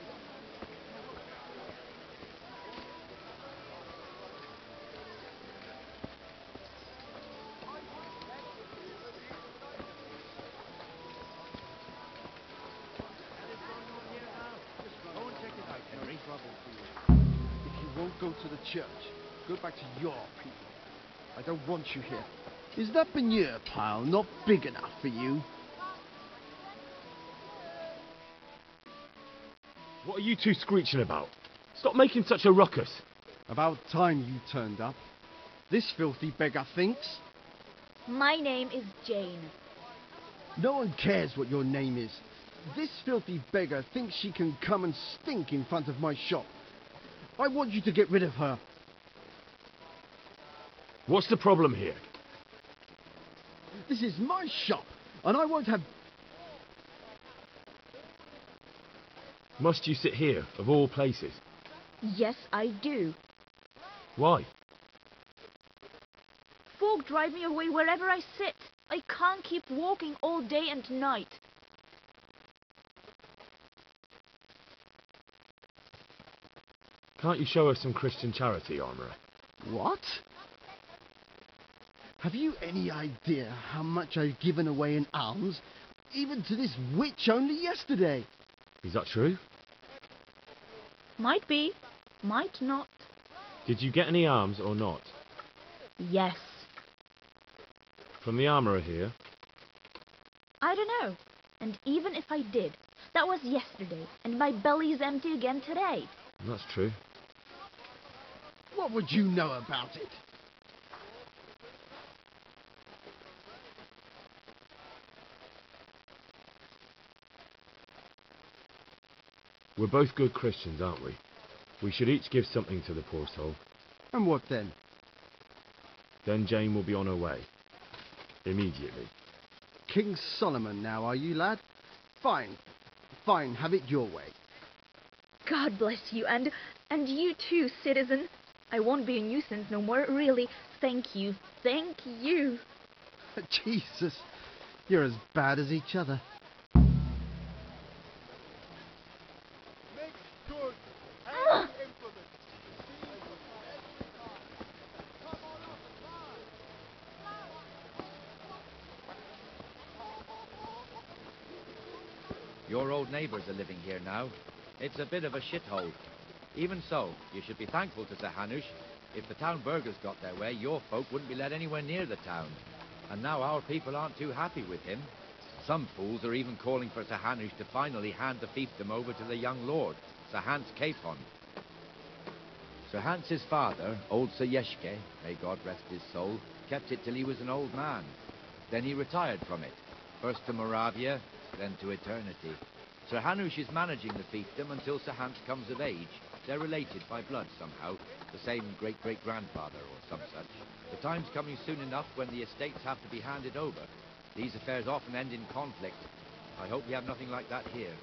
Speaker 12: Go and check it out, Henry.
Speaker 13: If you won't go to the church, go back to your people. I don't want you here. Is that manure pile not big enough for you?
Speaker 2: What are you two screeching about? Stop making such a ruckus.
Speaker 13: About time you turned up. This filthy beggar thinks.
Speaker 14: My name is Jane.
Speaker 13: No one cares what your name is. This filthy beggar thinks she can come and stink in front of my shop. I want you to get rid of her.
Speaker 2: What's the problem here?
Speaker 13: This is my shop, and I won't have...
Speaker 2: Must you sit here, of all places?
Speaker 14: Yes, I do.
Speaker 2: Why?
Speaker 14: Folk drive me away wherever I sit. I can't keep walking all day and night.
Speaker 2: Can't you show us some Christian charity, Armourer?
Speaker 13: What? Have you any idea how much I've given away in alms, even to this witch only yesterday?
Speaker 2: Is that true?
Speaker 14: Might be, might not.
Speaker 2: Did you get any alms or not?
Speaker 14: Yes.
Speaker 2: From the Armourer here?
Speaker 14: I don't know. And even if I did, that was yesterday, and my belly is empty again today.
Speaker 2: That's true.
Speaker 13: What would you know about it?
Speaker 2: We're both good Christians, aren't we? We should each give something to the poor soul.
Speaker 13: And what then?
Speaker 2: Then Jane will be on her way. Immediately.
Speaker 13: King Solomon now, are you, lad? Fine. Fine, have it your way.
Speaker 14: God bless you, and you too, citizen. I won't be a nuisance no more, really. Thank you. Thank you.
Speaker 13: Jesus, you're as bad as each other.
Speaker 12: Your old neighbours are living here now. It's a bit of a shithole. Even so, you should be thankful to Sir Hanush. If the town burghers got their way, your folk wouldn't be let anywhere near the town. And now our people aren't too happy with him. Some fools are even calling for Sir Hanush to finally hand the fiefdom over to the young lord, Sir Hans Capon. Sir Hans's father, old Sir Yeshke, may God rest his soul, kept it till he was an old man. Then he retired from it, first to Moravia, then to eternity. Sir Hanush is managing the fiefdom until Sir Hans comes of age. They're related by blood somehow, the same great-great-grandfather or some such. The time's coming soon enough when the estates have to be handed over. These affairs often end in conflict. I hope we have nothing like that here.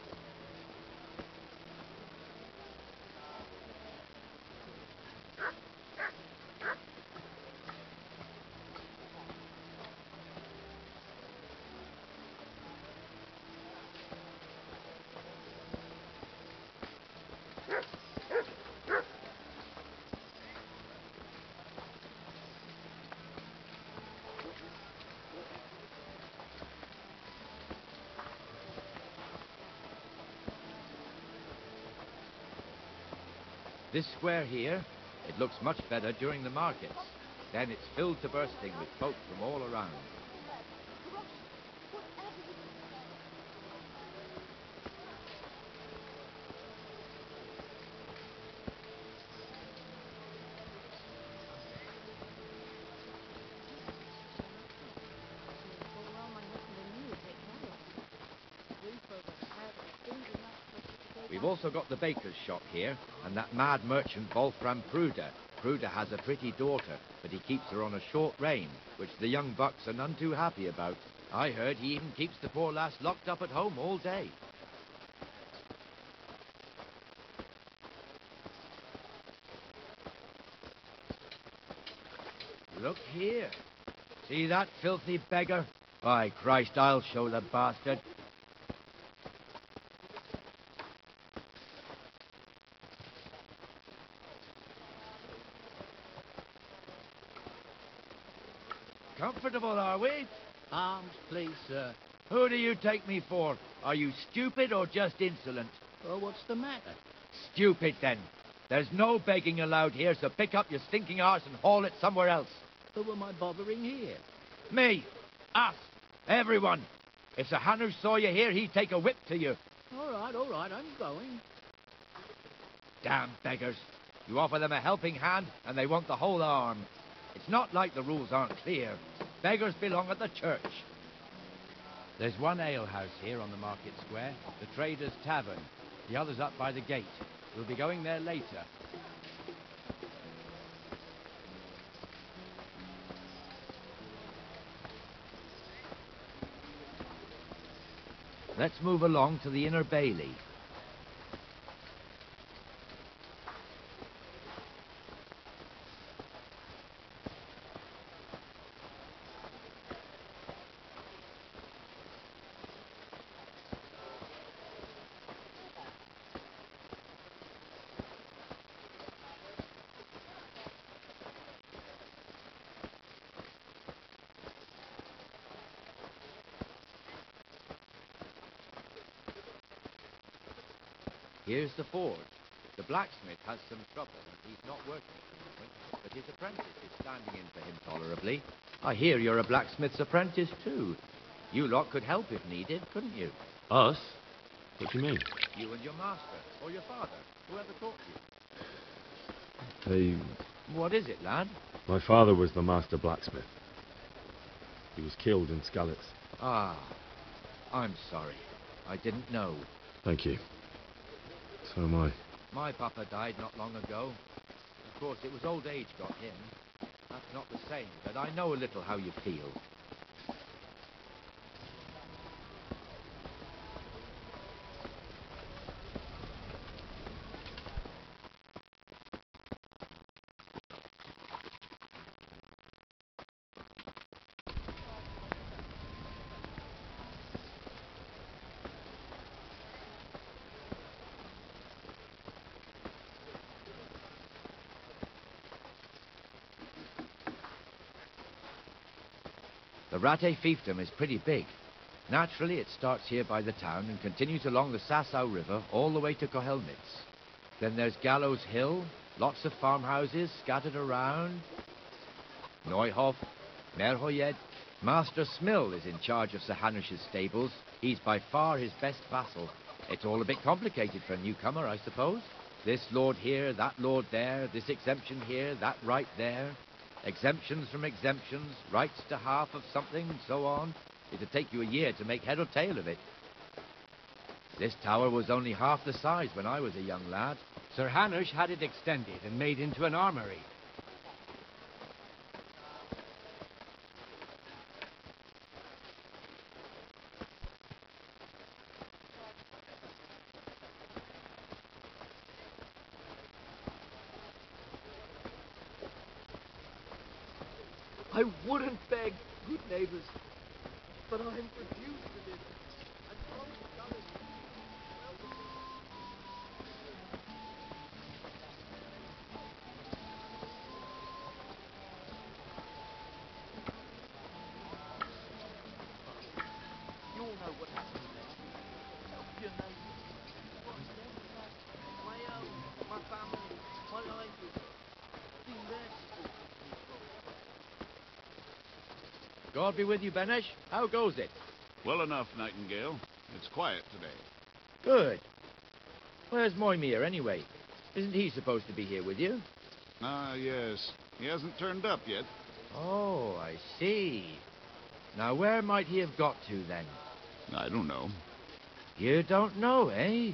Speaker 12: This square here, it looks much better during the markets. Then it's filled to bursting with folk from all around. We've also got the baker's shop here, and that mad merchant Wolfram Pruder. Pruder has a pretty daughter, but he keeps her on a short rein, which the young bucks are none too happy about. I heard he even keeps the poor lass locked up at home all day. Look here. See that filthy beggar? By Christ, I'll show the bastard. Comfortable, are we?
Speaker 3: Arms, please, sir.
Speaker 12: Who do you take me for? Are you stupid or just insolent?
Speaker 3: Well, what's the matter?
Speaker 12: Stupid, then. There's no begging allowed here, so pick up your stinking arse and haul it somewhere else.
Speaker 3: Who am I bothering here?
Speaker 12: Me. Us. Everyone. If Sir Hanush saw you here, he'd take a whip to you.
Speaker 3: All right, I'm going.
Speaker 12: Damn beggars. You offer them a helping hand, and they want the whole arm. It's not like the rules aren't clear. Beggars belong at the church.
Speaker 15: There's one alehouse here on the market square, the Trader's Tavern. The other's up by the gate. We'll be going there later.
Speaker 12: Let's move along to the Inner Bailey. Here's the forge. The blacksmith has some trouble, and he's not working at the moment, but his apprentice is standing in for him tolerably. I hear you're a blacksmith's apprentice, too. You lot could help if needed, couldn't you?
Speaker 2: Us? What do you mean?
Speaker 12: You and your master, or your father, whoever taught you. What is it, lad?
Speaker 2: My father was the master blacksmith. He was killed in Skalitz.
Speaker 12: Ah, I'm sorry. I didn't know.
Speaker 2: Thank you. So am I.
Speaker 12: My papa died not long ago. Of course, it was old age got him. That's not the same, but I know a little how you feel. The Rattay fiefdom is pretty big. Naturally, it starts here by the town and continues along the Sasau River all the way to Kohelnitz. Then there's Gallows Hill, lots of farmhouses scattered around. Neuhof, Merhoyed. Master Smill is in charge of Sir Hanush's stables. He's by far his best vassal. It's all a bit complicated for a newcomer, I suppose. This lord here, that lord there, this exemption here, that right there. Exemptions from exemptions, rights to half of something, and so on. It'd take you a year to make head or tail of it. This tower was only half the size when I was a young lad.
Speaker 15: Sir Hanush had it extended and made into an armory.
Speaker 16: I wouldn't beg, good neighbors, but I am reduced to this. And from the colours you all know what happened to me. Help your neighbors. What's them? My home, my family, my livelihood. Be merciful to people.
Speaker 12: God be with you, Benesh. How goes it?
Speaker 8: Well enough, Nightingale. It's quiet today.
Speaker 12: Good. Where's Moimir, anyway? Isn't he supposed to be here with you?
Speaker 8: Ah, yes. He hasn't turned up yet.
Speaker 12: Oh, I see. Now, where might he have got to, then?
Speaker 8: I don't know.
Speaker 12: You don't know, eh?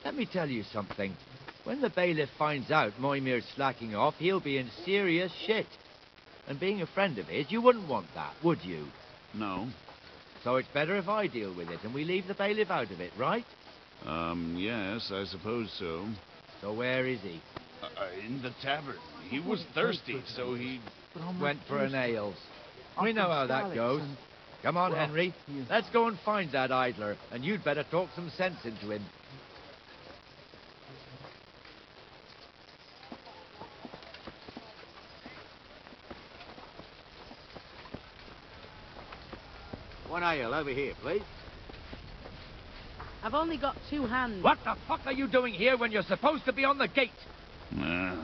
Speaker 12: Let me tell you something. When the bailiff finds out Moimir's slacking off, he'll be in serious shit. And being a friend of his, you wouldn't want that, would you?
Speaker 8: No.
Speaker 12: So it's better if I deal with it and we leave the bailiff out of it, right?
Speaker 8: Yes, I suppose so.
Speaker 12: So where is he?
Speaker 8: In the tavern. He was thirsty, so he
Speaker 12: went for an ales. We know how that goes. Come on, Henry. Let's go and find that idler, and you'd better talk some sense into him.
Speaker 15: One ale over here, please.
Speaker 9: I've only got 2 hands.
Speaker 12: What the fuck are you doing here when you're supposed to be on the gate?
Speaker 8: Well,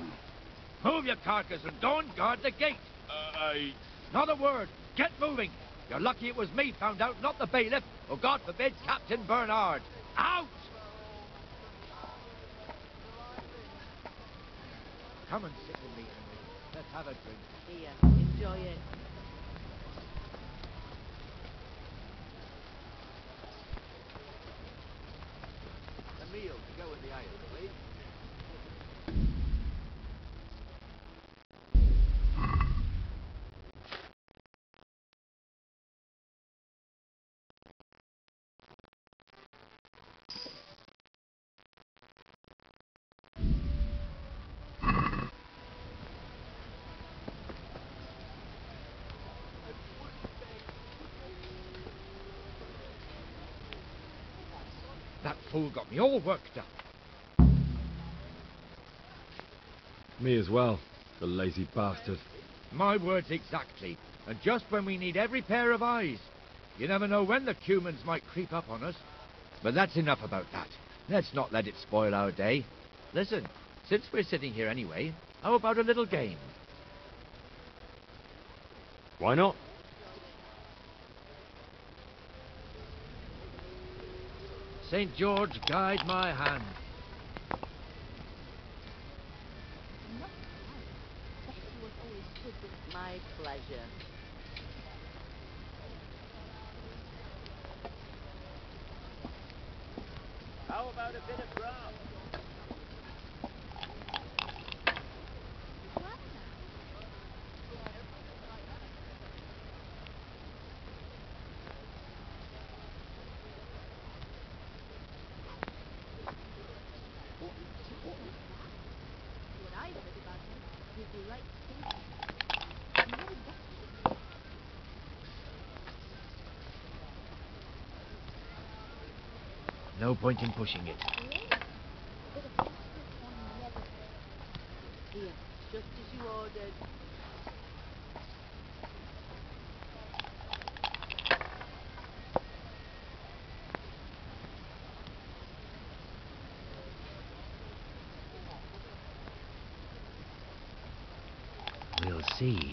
Speaker 12: Move your carcass and don't guard the gate.
Speaker 8: I...
Speaker 12: Not a word. Get moving. You're lucky it was me found out, not the bailiff, or God forbid, Captain Bernard. Out! Come and sit with me, Henry. Let's have a drink.
Speaker 9: Here, enjoy it.
Speaker 15: A meal to go with the ale, please.
Speaker 12: That fool got me all worked up.
Speaker 2: Me as well, the lazy bastard.
Speaker 12: My words exactly. And just when we need every pair of eyes. You never know when the Cumans might creep up on us. But that's enough about that. Let's not let it spoil our day. Listen, since we're sitting here anyway, how about a little game?
Speaker 2: Why not?
Speaker 12: St. George, guide my hand.
Speaker 9: My pleasure.
Speaker 15: How about a bit of grub?
Speaker 9: What I heard about him, he'd be right thinking.
Speaker 12: No point in pushing it.
Speaker 9: Here, just as you ordered.
Speaker 15: see.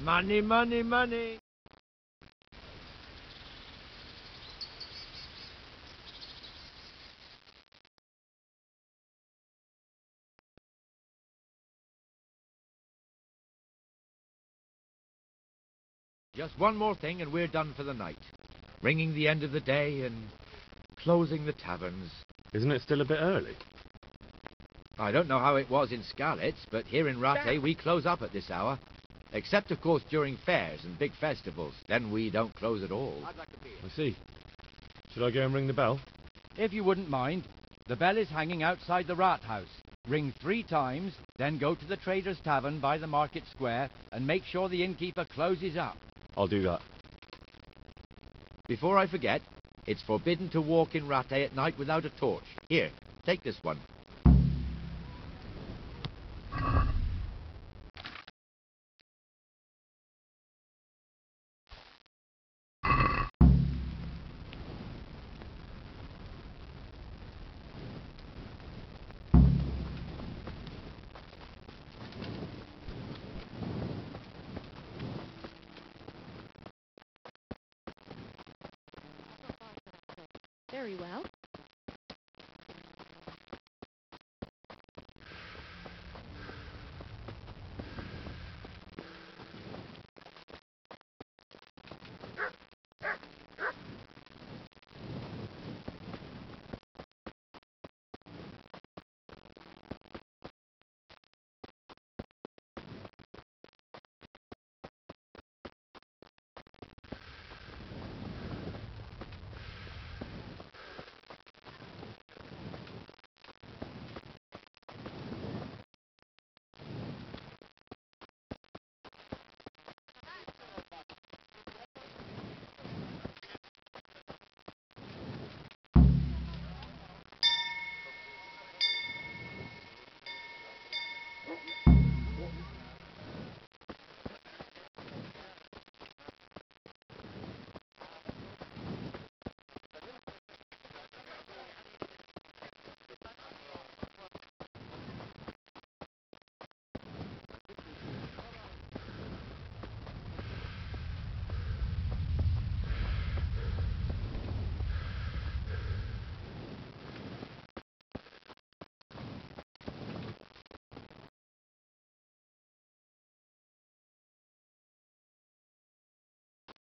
Speaker 16: Money, money, money.
Speaker 12: Just one more thing and we're done for the night. Ringing the end of the day and closing the taverns.
Speaker 2: Isn't it still a bit early?
Speaker 12: I don't know how it was in Skalitz, but here in Rattay we close up at this hour. Except, of course, during fairs and big festivals. Then we don't close at all.
Speaker 2: I see. Should I go and ring the bell?
Speaker 15: If you wouldn't mind, the bell is hanging outside the rat house. Ring 3 times, then go to the Trader's Tavern by the market square and make sure the innkeeper closes up.
Speaker 2: I'll do that.
Speaker 12: Before I forget, it's forbidden to walk in Rattay at night without a torch. Here, take this one.
Speaker 14: Very well.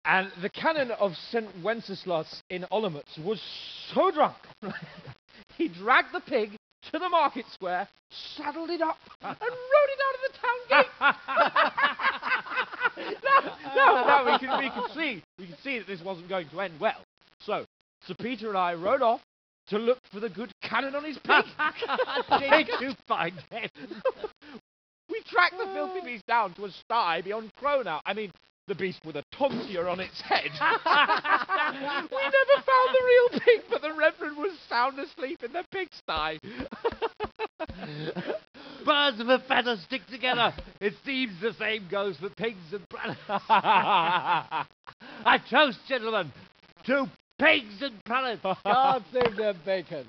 Speaker 16: And the canon of St. Wenceslas in Olomouc was so drunk, he dragged the pig to the market square, saddled it up, and rode it out of the town gate. no, we could see that this wasn't going to end well. So, Sir Peter and I rode off to look for the good canon on his pig.
Speaker 13: Did you find him?
Speaker 16: We tracked the filthy beast down to a sty beyond Cronau. I mean, the beast with a tonsure on its head. We never found the real pig, but the Reverend was sound asleep in the pigsty.
Speaker 13: Birds of a feather stick together. It seems the same goes for pigs and prelates. I toast, gentlemen, to pigs and prelates.
Speaker 17: God save their bacon.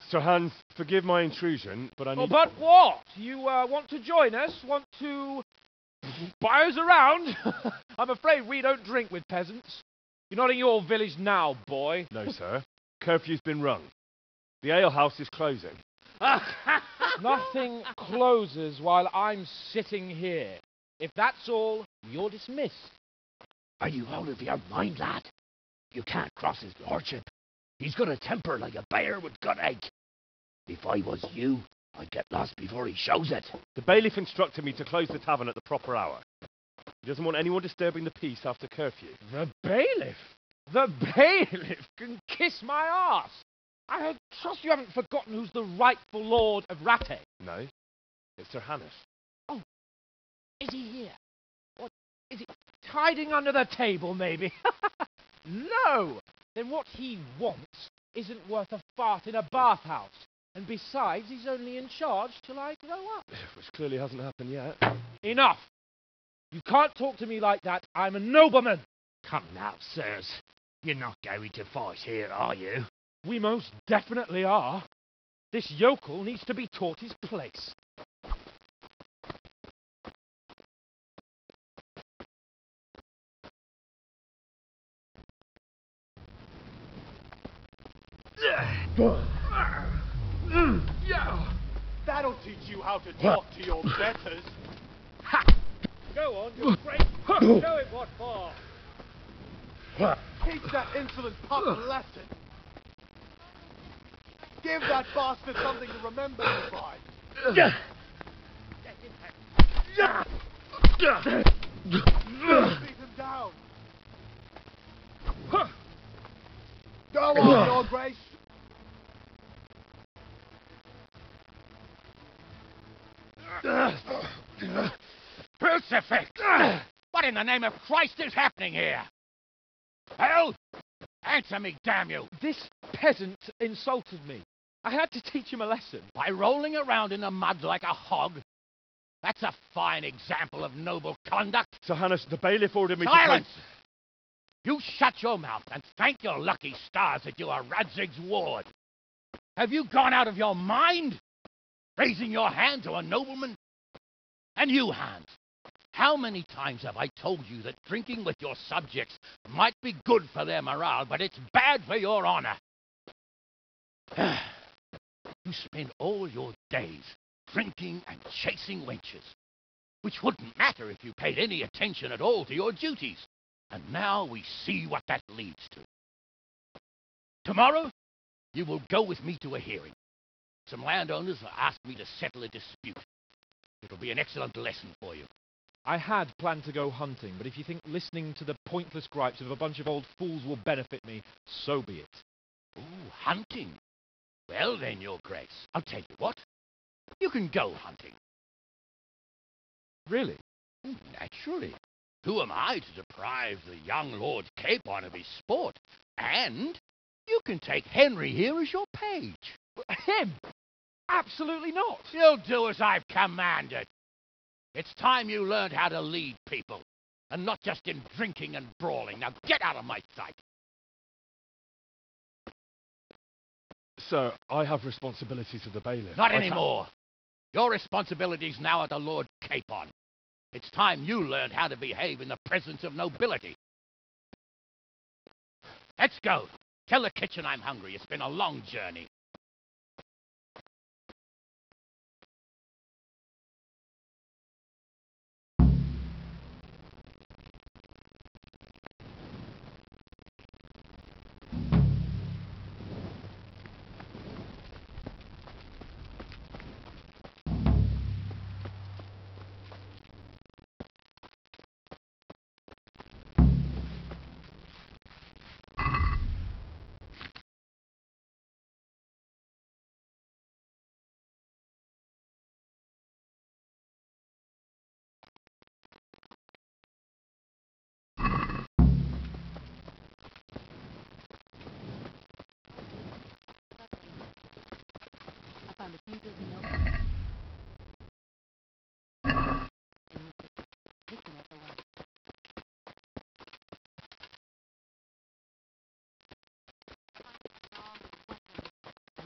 Speaker 2: Sir Hans, forgive my intrusion, but I need...
Speaker 16: Oh, but what? You want to join us? Want to buy us around? I'm afraid we don't drink with peasants. You're not in your village now, boy.
Speaker 2: No, sir. Curfew's been rung. The alehouse is closing.
Speaker 16: Nothing closes while I'm sitting here. If that's all, you're dismissed.
Speaker 13: Are you out of your mind, lad? You can't cross his lordship. He's got a temper like a bear with gut ache. If I was you, I'd get lost before he shows it.
Speaker 2: The bailiff instructed me to close the tavern at the proper hour. He doesn't want anyone disturbing the peace after curfew.
Speaker 16: The bailiff? The bailiff can kiss my arse.
Speaker 18: I trust you haven't forgotten who's the rightful lord of Rattay.
Speaker 2: No, it's Sir Hannes.
Speaker 18: Oh, is he here? What, is he hiding under the table, maybe? No! Then what he wants isn't worth a fart in a bathhouse. And besides, he's only in charge till I grow up.
Speaker 2: Which clearly hasn't happened yet.
Speaker 18: Enough! You can't talk to me like that. I'm a nobleman.
Speaker 13: Come now, sirs. You're not going to fight here, are you?
Speaker 18: We most definitely are. This yokel needs to be taught his place.
Speaker 19: That'll teach you how to talk to your betters.
Speaker 18: Go on, you great. Show him what for.
Speaker 19: Teach that insolent pup a lesson. Give that bastard something to remember you by. Beat him down. Go on, Your Grace.
Speaker 13: Crucifix! What in the name of Christ is happening here? Hell! Answer me, damn you!
Speaker 18: This peasant insulted me. I had to teach him a lesson.
Speaker 13: By rolling around in the mud like a hog? That's a fine example of noble conduct.
Speaker 2: Sir Hannes, the bailiff ordered me
Speaker 13: Silence!
Speaker 2: to...
Speaker 13: You shut your mouth and thank your lucky stars that you are Radzig's ward. Have you gone out of your mind? Raising your hand to a nobleman? And you, Hans, how many times have I told you that drinking with your subjects might be good for their morale, but it's bad for your honor? You spend all your days drinking and chasing wenches, which wouldn't matter if you paid any attention at all to your duties. And now we see what that leads to. Tomorrow, you will go with me to a hearing. Some landowners have asked me to settle a dispute. It'll be an excellent lesson for you.
Speaker 18: I had planned to go hunting, but if you think listening to the pointless gripes of a bunch of old fools will benefit me, so be it.
Speaker 13: Ooh, hunting. Well then, Your Grace, I'll tell you what. You can go hunting.
Speaker 18: Really?
Speaker 13: Naturally. Who am I to deprive the young Lord Capon of his sport? And you can take Henry here as your page.
Speaker 18: Him? Absolutely not.
Speaker 13: You'll do as I've commanded. It's time you learned how to lead people, and not just in drinking and brawling. Now get out of my sight.
Speaker 2: Sir, I have responsibilities to the bailiff.
Speaker 13: Not anymore. Your responsibilities now are the Lord Capon. It's time you learned how to behave in the presence of nobility. Let's go. Tell the kitchen I'm hungry. It's been a long journey.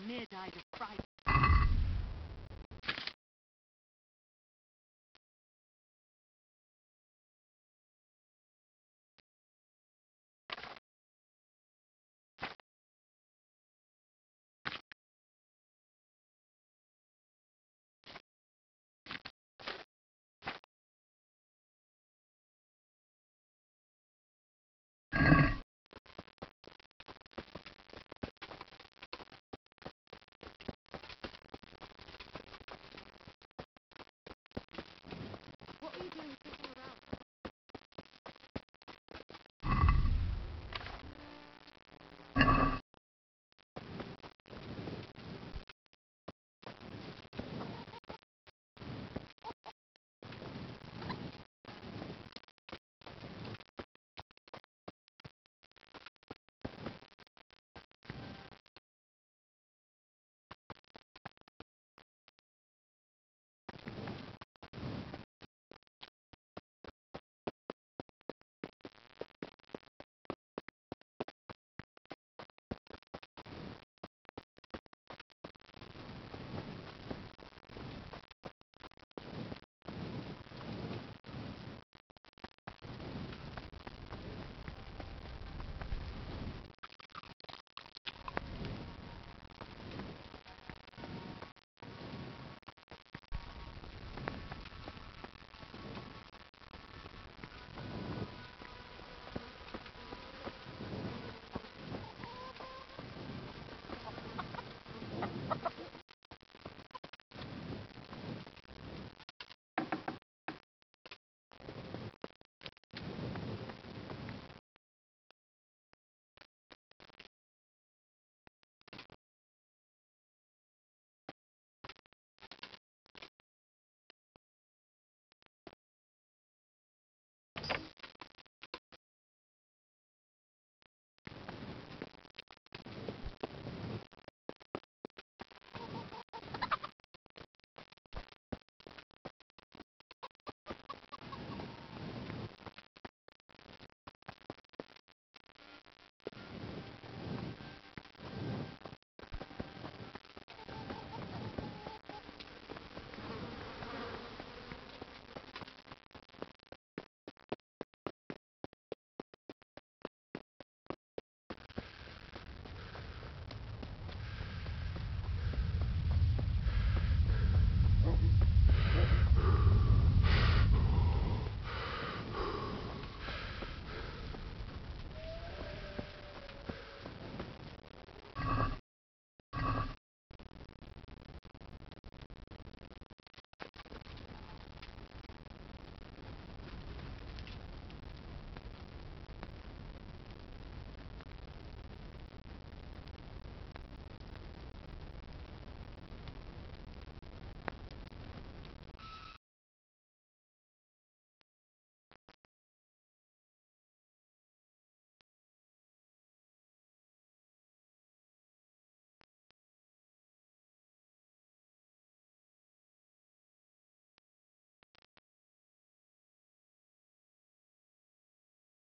Speaker 9: Near died of fright.